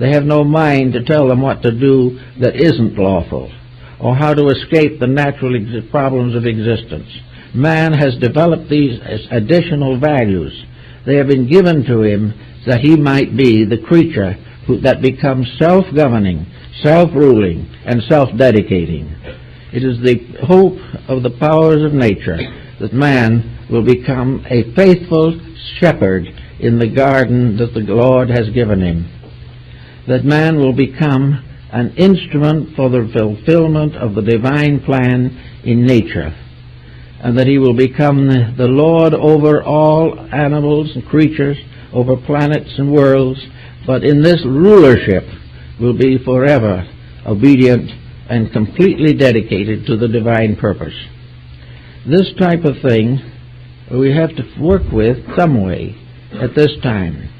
They have no mind to tell them what to do that isn't lawful, or how to escape the natural problems of existence. Man has developed these as additional values. They have been given to him that he might be the creature that becomes self-governing, self-ruling, and self-dedicating. It is the hope of the powers of nature that man will become a faithful shepherd in the garden that the Lord has given him, that man will become an instrument for the fulfillment of the divine plan in nature, and that he will become the Lord over all animals and creatures, over planets and worlds, but in this rulership will be forever obedient and completely dedicated to the divine purpose. This type of thing we have to work with some way at this time.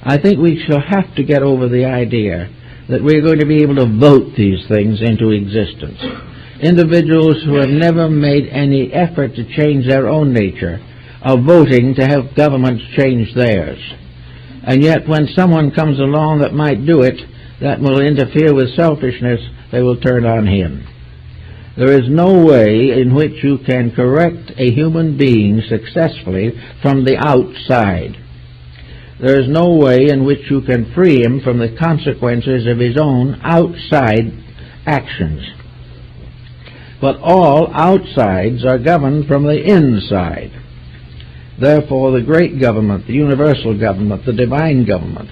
I think we shall have to get over the idea that we're going to be able to vote these things into existence. Individuals who have never made any effort to change their own nature are voting to have governments change theirs. And yet when someone comes along that might do it, that will interfere with selfishness, they will turn on him. There is no way in which you can correct a human being successfully from the outside. There is no way in which you can free him from the consequences of his own outside actions. But all outsides are governed from the inside. Therefore, the great government, the universal government, the divine government,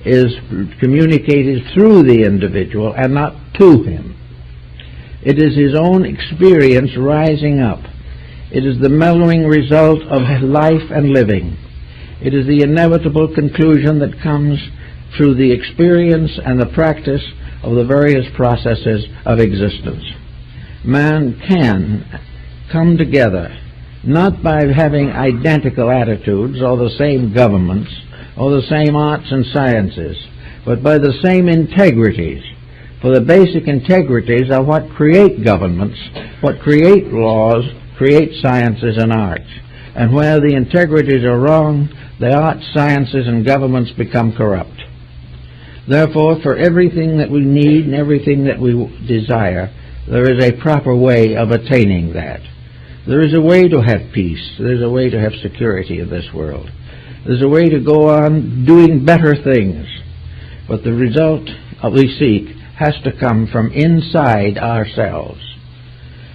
is communicated through the individual and not to him. It is his own experience rising up. It is the mellowing result of life and living. It is the inevitable conclusion that comes through the experience and the practice of the various processes of existence. Man can come together not by having identical attitudes or the same governments or the same arts and sciences, but by the same integrities. For the basic integrities are what create governments, what create laws, create sciences and arts. And where the integrities are wrong, the arts, sciences, and governments become corrupt. Therefore, for everything that we need and everything that we desire, there is a proper way of attaining that. There is a way to have peace. There's a way to have security in this world. There's a way to go on doing better things. But the result we seek has to come from inside ourselves.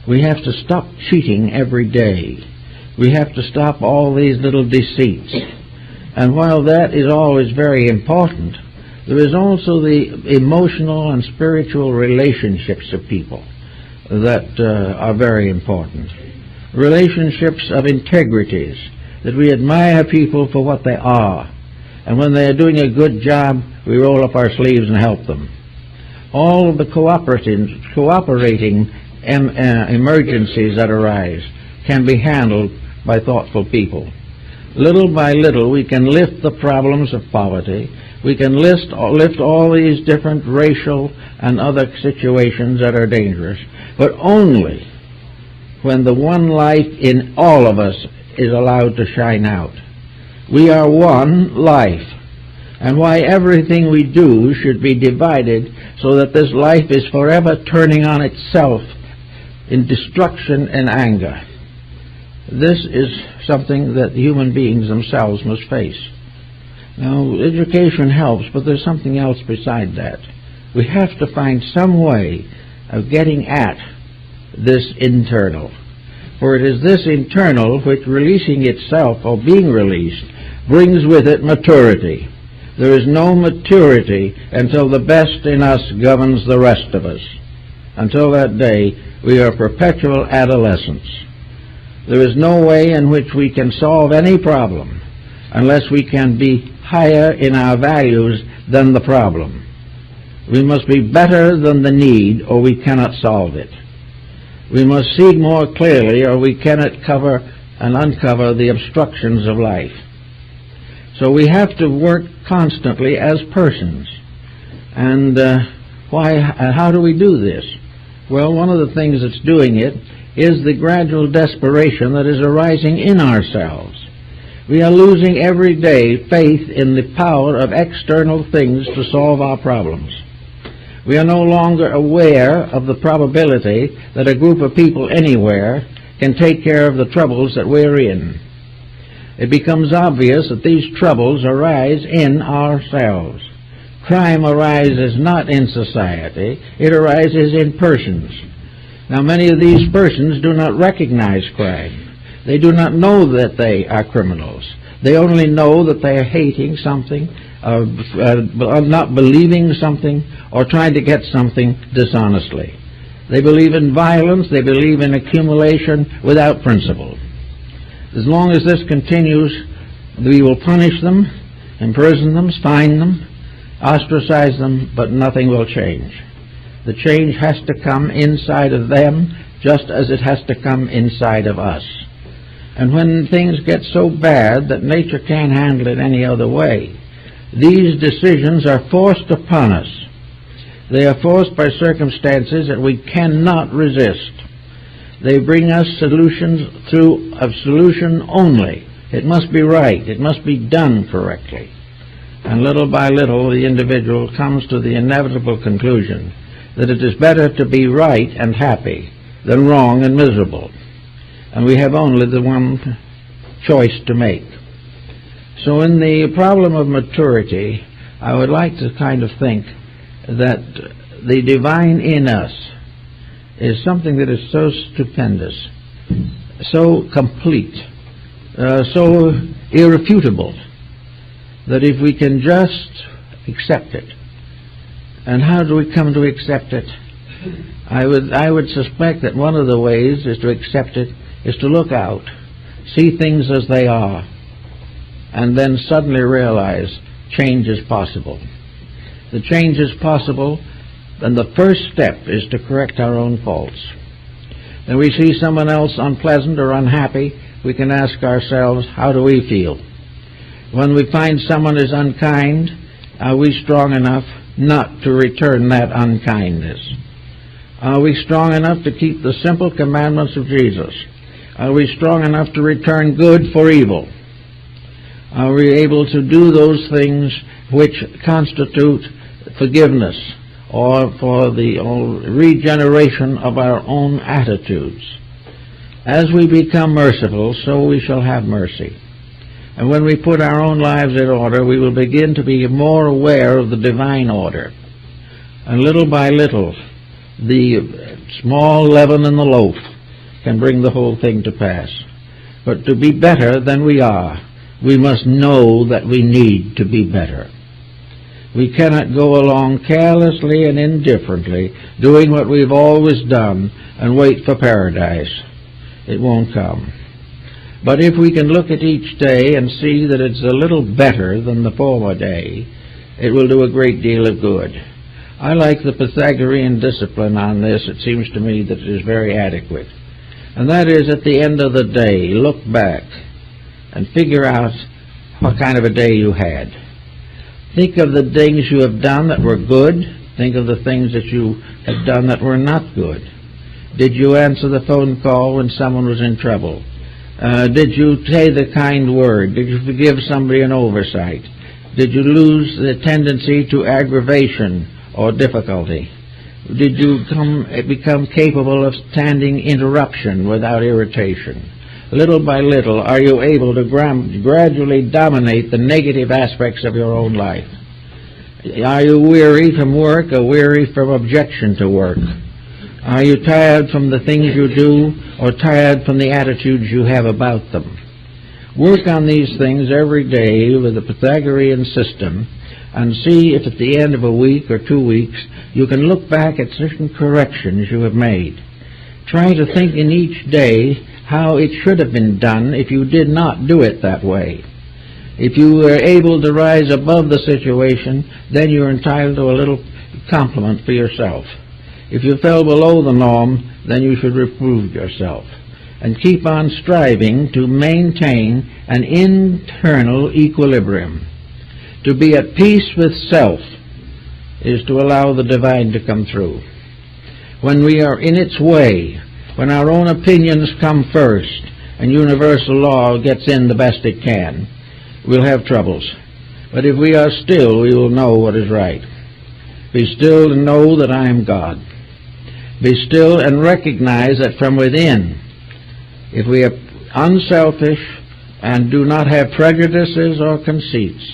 We have to stop cheating every day. We have to stop all these little deceits. And while that is always very important, there is also the emotional and spiritual relationships of people that are very important. Relationships of integrities, that we admire people for what they are, and when they are doing a good job, we roll up our sleeves and help them. All of the cooperating emergencies that arise can be handled by thoughtful people. Little by little, we can lift the problems of poverty. We can lift all these different racial and other situations that are dangerous, but only when the one life in all of us is allowed to shine out. We are one life, and why everything we do should be divided so that this life is forever turning on itself in destruction and anger. This is something that human beings themselves must face. Now, education helps, but there's something else beside that. We have to find some way of getting at this internal. For it is this internal which, releasing itself or being released, brings with it maturity. There is no maturity until the best in us governs the rest of us. Until that day, we are perpetual adolescents. There is no way in which we can solve any problem unless we can be higher in our values than the problem. We must be better than the need, or we cannot solve it. We must see more clearly, or we cannot cover and uncover the obstructions of life. So we have to work constantly as persons. And how do we do this? Well, one of the things that's doing it is the gradual desperation that is arising in ourselves. We are losing every day faith in the power of external things to solve our problems. We are no longer aware of the probability that a group of people anywhere can take care of the troubles that we're in. It becomes obvious that these troubles arise in ourselves. Crime arises not in society, it arises in persons. Now, many of these persons do not recognize crime. They do not know that they are criminals. They only know that they are hating something, not believing something, or trying to get something dishonestly. They believe in violence, they believe in accumulation without principle. As long as this continues, we will punish them, imprison them, fine them, ostracize them, but nothing will change. The change has to come inside of them just as it has to come inside of us. And when things get so bad that nature can't handle it any other way, these decisions are forced upon us. They are forced by circumstances that we cannot resist. They bring us solutions through a solution only. It must be right. It must be done correctly. And little by little, the individual comes to the inevitable conclusion that it is better to be right and happy than wrong and miserable. And we have only the one choice to make. So in the problem of maturity, I would like to kind of think that the divine in us is something that is so stupendous, so complete, so irrefutable, that if we can just accept it. And how do we come to accept it? I would suspect that one of the ways is to accept it is to look out, see things as they are, and then suddenly realize change is possible. The change is possible, and the first step is to correct our own faults. When we see someone else unpleasant or unhappy, we can ask ourselves, how do we feel? When we find someone is unkind, are we strong enough not to return that unkindness? Are we strong enough to keep the simple commandments of Jesus? Are we strong enough to return good for evil? Are we able to do those things which constitute forgiveness or for the regeneration of our own attitudes? As we become merciful, so we shall have mercy. And when we put our own lives in order, we will begin to be more aware of the divine order. And little by little, the small leaven in the loaf can bring the whole thing to pass. But to be better than we are, we must know that we need to be better. We cannot go along carelessly and indifferently, doing what we've always done, and wait for paradise. It won't come. But if we can look at each day and see that it's a little better than the former day, it will do a great deal of good. I like the Pythagorean discipline on this. It seems to me that it is very adequate. And that is, at the end of the day, look back and figure out what kind of a day you had. Think of the things you have done that were good. Think of the things that you have done that were not good. Did you answer the phone call when someone was in trouble? Did you say the kind word? Did you forgive somebody an oversight? Did you lose the tendency to aggravation or difficulty? Did you become capable of standing interruption without irritation? Little by little, are you able to gradually dominate the negative aspects of your own life? Are you weary from work or weary from objection to work? Are you tired from the things you do or tired from the attitudes you have about them? Work on these things every day with the Pythagorean system and see if at the end of a week or 2 weeks you can look back at certain corrections you have made. Try to think in each day how it should have been done if you did not do it that way. If you were able to rise above the situation, then you're entitled to a little compliment for yourself. If you fell below the norm, then you should reprove yourself. And keep on striving to maintain an internal equilibrium. To be at peace with self is to allow the divine to come through. When we are in its way, when our own opinions come first and universal law gets in the best it can, we'll have troubles. But if we are still, we will know what is right. Be still and know that I am God. Be still and recognize that from within, if we are unselfish and do not have prejudices or conceits,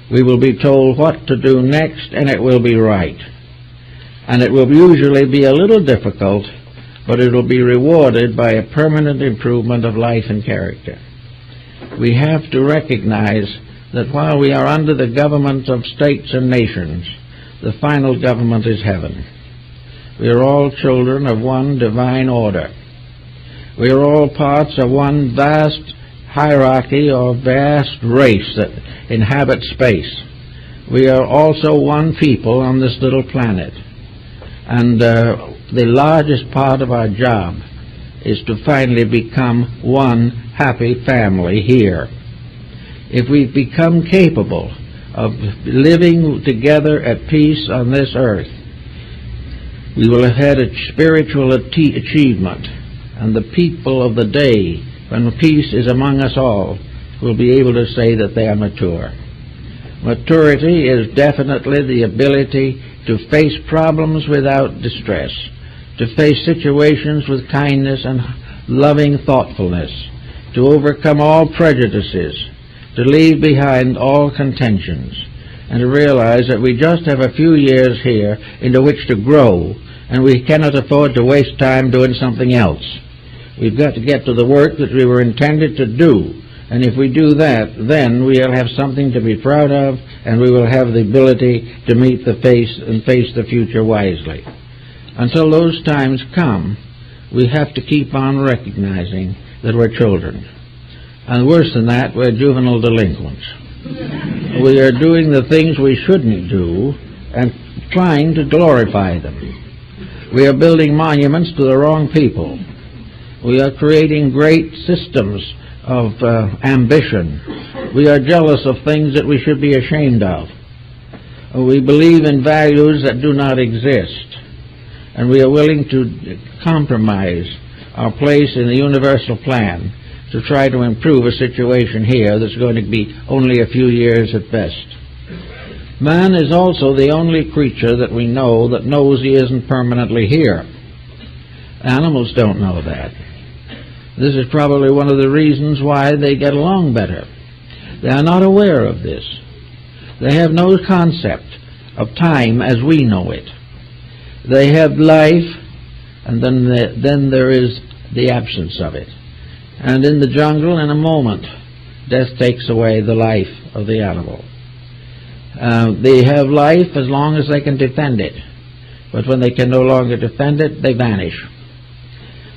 we will be told what to do next, and it will be right. And it will usually be a little difficult, but it will be rewarded by a permanent improvement of life and character. We have to recognize that while we are under the government of states and nations, the final government is heaven. We are all children of one divine order. We are all parts of one vast hierarchy or vast race that inhabits space. We are also one people on this little planet. And the largest part of our job is to finally become one happy family here. If we become capable of living together at peace on this earth, we will have had a spiritual achievement, and the people of the day, when peace is among us all, will be able to say that they are mature. Maturity is definitely the ability to face problems without distress, to face situations with kindness and loving thoughtfulness, to overcome all prejudices, to leave behind all contentions, and to realize that we just have a few years here into which to grow, and we cannot afford to waste time doing something else. We've got to get to the work that we were intended to do, and if we do that, then we'll have something to be proud of, and we will have the ability to meet the face the future wisely. Until those times come, we have to keep on recognizing that we're children. And worse than that, we're juvenile delinquents. We are doing the things we shouldn't do and trying to glorify them. We are building monuments to the wrong people. We are creating great systems of ambition. We are jealous of things that we should be ashamed of. We believe in values that do not exist. And we are willing to compromise our place in the universal plan to try to improve a situation here that's going to be only a few years at best. Man is also the only creature that we know that knows he isn't permanently here. Animals don't know that. This is probably one of the reasons why they get along better. They are not aware of this. They have no concept of time as we know it. They have life, and then there is the absence of it. And in the jungle, in a moment, death takes away the life of the animal. They have life as long as they can defend it. But when they can no longer defend it, they vanish.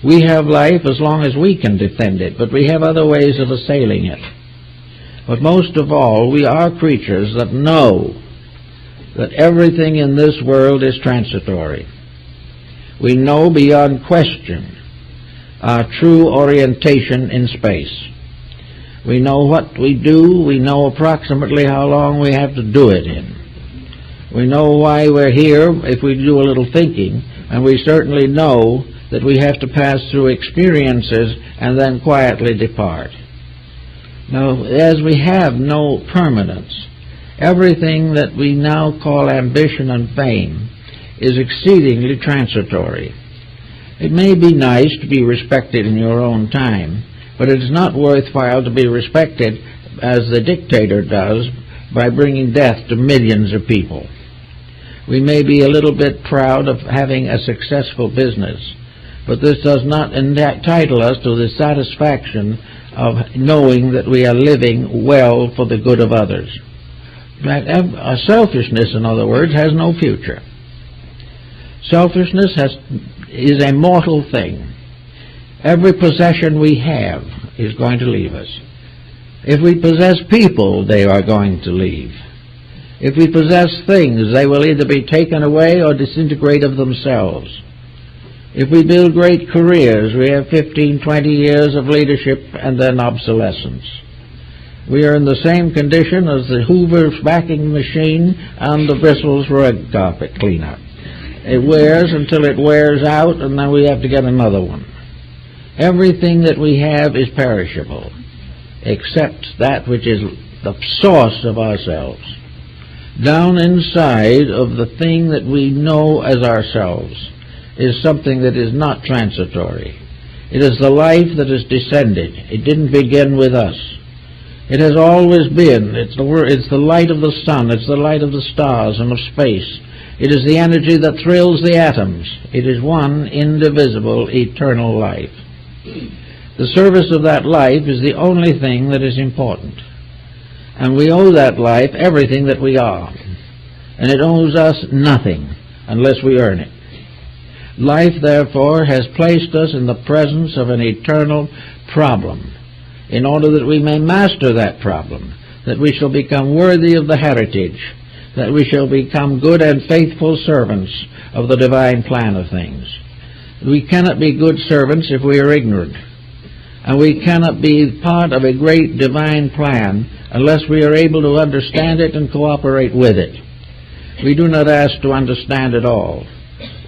We have life as long as we can defend it, but we have other ways of assailing it. But most of all, we are creatures that know that everything in this world is transitory. We know beyond question our true orientation in space. We know what we do. We know approximately how long we have to do it in. We know why we're here if we do a little thinking, and we certainly know that we have to pass through experiences and then quietly depart. Now, as we have no permanence, everything that we now call ambition and fame is exceedingly transitory. It may be nice to be respected in your own time, but it is not worthwhile to be respected as the dictator does by bringing death to millions of people. We may be a little bit proud of having a successful business, but this does not entitle us to the satisfaction of knowing that we are living well for the good of others. Selfishness, in other words, has no future. Selfishness is a mortal thing. Every possession we have is going to leave us. If we possess people, they are going to leave. If we possess things, they will either be taken away or disintegrate of themselves. If we build great careers, we have 15, 20 years of leadership and then obsolescence. We are in the same condition as the Hoover's vacuum machine and the Bristles rug carpet cleaner. It wears until it wears out, and then we have to get another one. Everything that we have is perishable, except that which is the source of ourselves. Down inside of the thing that we know as ourselves is something that is not transitory. It is the life that has descended. It didn't begin with us. It has always been. It's the light of the sun. It's the light of the stars and of space. It is the energy that thrills the atoms. It is one indivisible, eternal life. The service of that life is the only thing that is important. And we owe that life everything that we are. And it owes us nothing unless we earn it. Life, therefore, has placed us in the presence of an eternal problem, in order that we may master that problem, that we shall become worthy of the heritage, that we shall become good and faithful servants of the divine plan of things. We cannot be good servants if we are ignorant, and we cannot be part of a great divine plan unless we are able to understand it and cooperate with it. We do not ask to understand it all.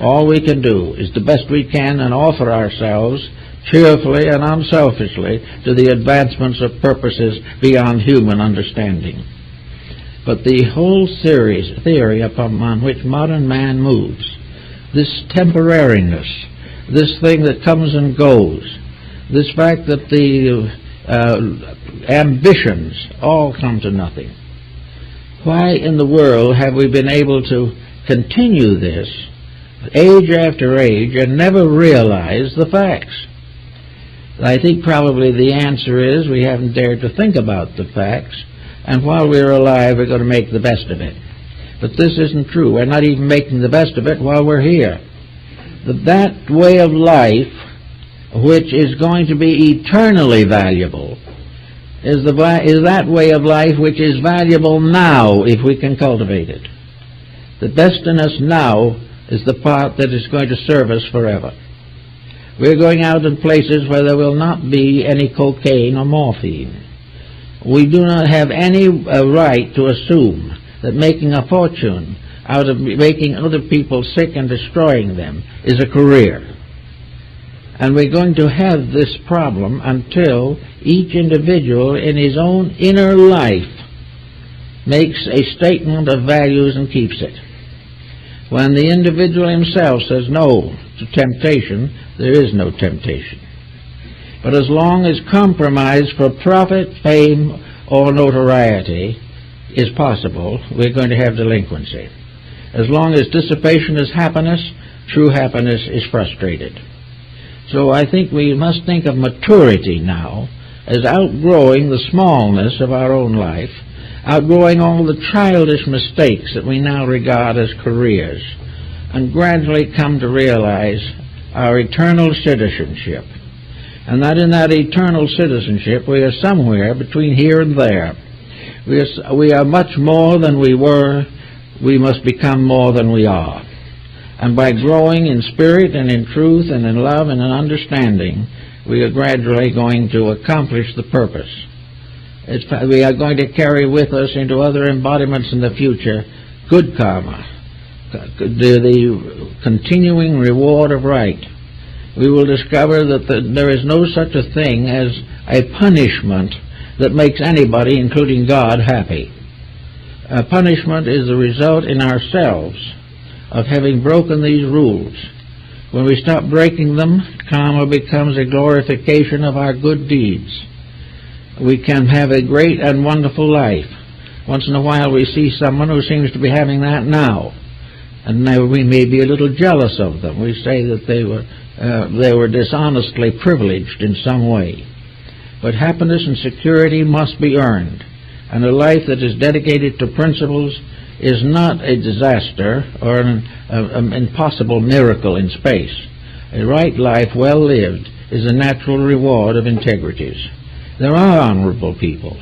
All we can do is the best we can and offer ourselves cheerfully and unselfishly to the advancements of purposes beyond human understanding. But the whole theory upon which modern man moves, this temporariness, this thing that comes and goes, this fact that the ambitions all come to nothing. Why in the world have we been able to continue this age after age and never realize the facts? I think probably the answer is we haven't dared to think about the facts, and while we're alive we're going to make the best of it. But this isn't true. We're not even making the best of it while we're here. That way of life, which is going to be eternally valuable, is that way of life which is valuable now if we can cultivate it. The best in us now is the part that is going to serve us forever. We're going out in places where there will not be any cocaine or morphine. We do not have any right to assume that making a fortune out of making other people sick and destroying them is a career. And we're going to have this problem until each individual in his own inner life makes a statement of values and keeps it. When the individual himself says no to temptation, there is no temptation. But as long as compromise for profit, fame, or notoriety is possible, we're going to have delinquency. As long as dissipation is happiness, true happiness is frustrated. So I think we must think of maturity now as outgrowing the smallness of our own life, outgrowing all the childish mistakes that we now regard as careers, and gradually come to realize our eternal citizenship, and that in that eternal citizenship we are somewhere between here and there. We are much more than we were. We must become more than we are. And by growing in spirit and in truth and in love and in understanding, we are gradually going to accomplish the purpose. We are going to carry with us into other embodiments in the future good karma, the continuing reward of right. We will discover that there is no such a thing as a punishment that makes anybody, including God, happy. A punishment is the result in ourselves of having broken these rules. When we stop breaking them, karma becomes a glorification of our good deeds. We can have a great and wonderful life. Once in a while we see someone who seems to be having that now, and now we may be a little jealous of them. We say that they were dishonestly privileged in some way. But happiness and security must be earned, and a life that is dedicated to principles is not a disaster or an impossible miracle in space. A right life, well lived, is a natural reward of integrities. There are honorable people,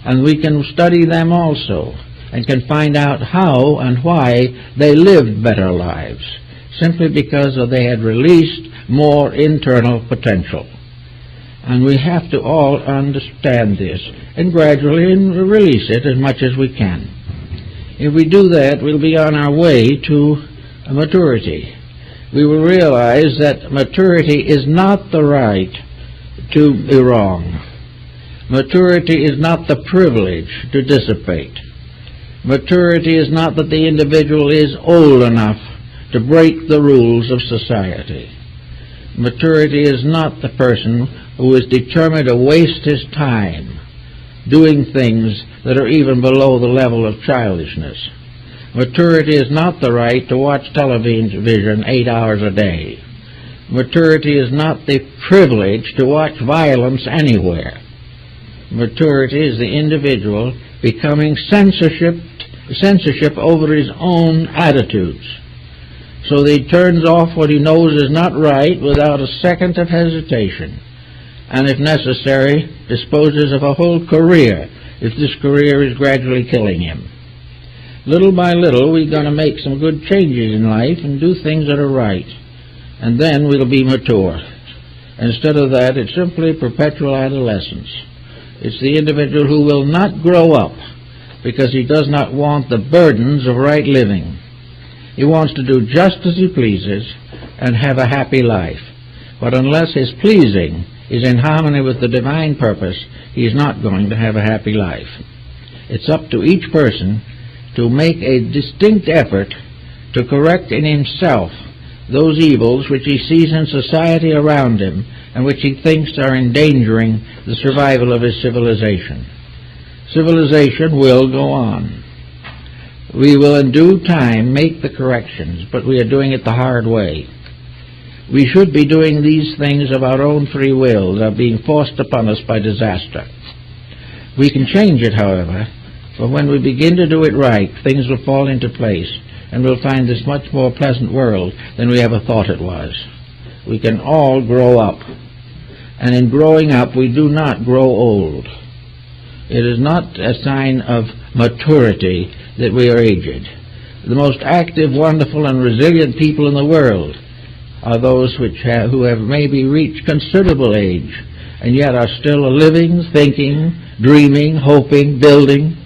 and we can study them also, and can find out how and why they lived better lives, simply because they had released more internal potential. And we have to all understand this and gradually release it as much as we can. If we do that, we'll be on our way to maturity. We will realize that maturity is not the right to be wrong. Maturity is not the privilege to dissipate. Maturity is not that the individual is old enough to break the rules of society. Maturity is not the person who is determined to waste his time doing things that are even below the level of childishness. Maturity is not the right to watch television 8 hours a day. Maturity is not the privilege to watch violence anywhere. Maturity is the individual becoming censorship over his own attitudes, so that he turns off what he knows is not right without a second of hesitation, and if necessary, disposes of a whole career if this career is gradually killing him. Little by little, we're going to make some good changes in life and do things that are right, and then we'll be mature. Instead of that, it's simply perpetual adolescence. It's the individual who will not grow up because he does not want the burdens of right living. He wants to do just as he pleases and have a happy life. But unless his pleasing is in harmony with the divine purpose, he is not going to have a happy life. It's up to each person to make a distinct effort to correct in himself those evils which he sees in society around him and which he thinks are endangering the survival of his civilization. Civilization will go on. We will in due time make the corrections, but we are doing it the hard way. We should be doing these things of our own free will. They're being forced upon us by disaster. We can change it, however, for when we begin to do it right, things will fall into place, and we'll find this much more pleasant world than we ever thought it was. We can all grow up, and in growing up we do not grow old. It is not a sign of maturity that we are aged. The most active, wonderful, and resilient people in the world are those who have maybe reached considerable age and yet are still living, thinking, dreaming, hoping, building.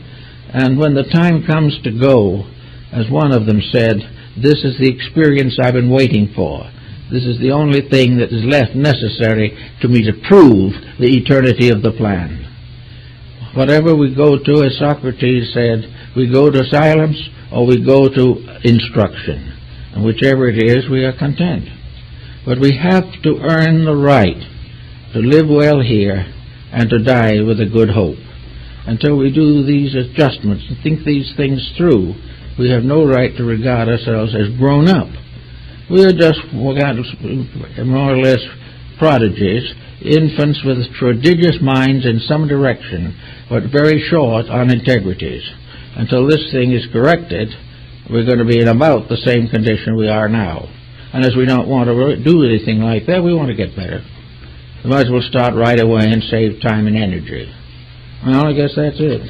And when the time comes to go, as one of them said, this is the experience I've been waiting for. This is the only thing that is left necessary to me to prove the eternity of the plan. Whatever we go to, as Socrates said, we go to silence or we go to instruction. And whichever it is, we are content. But we have to earn the right to live well here and to die with a good hope. Until we do these adjustments and think these things through, we have no right to regard ourselves as grown up. We are just more or less prodigies, infants with prodigious minds in some direction, but very short on integrities. Until this thing is corrected, we're going to be in about the same condition we are now. And as we don't want to do anything like that, we want to get better. We might as well start right away and save time and energy. Well, I guess that's it.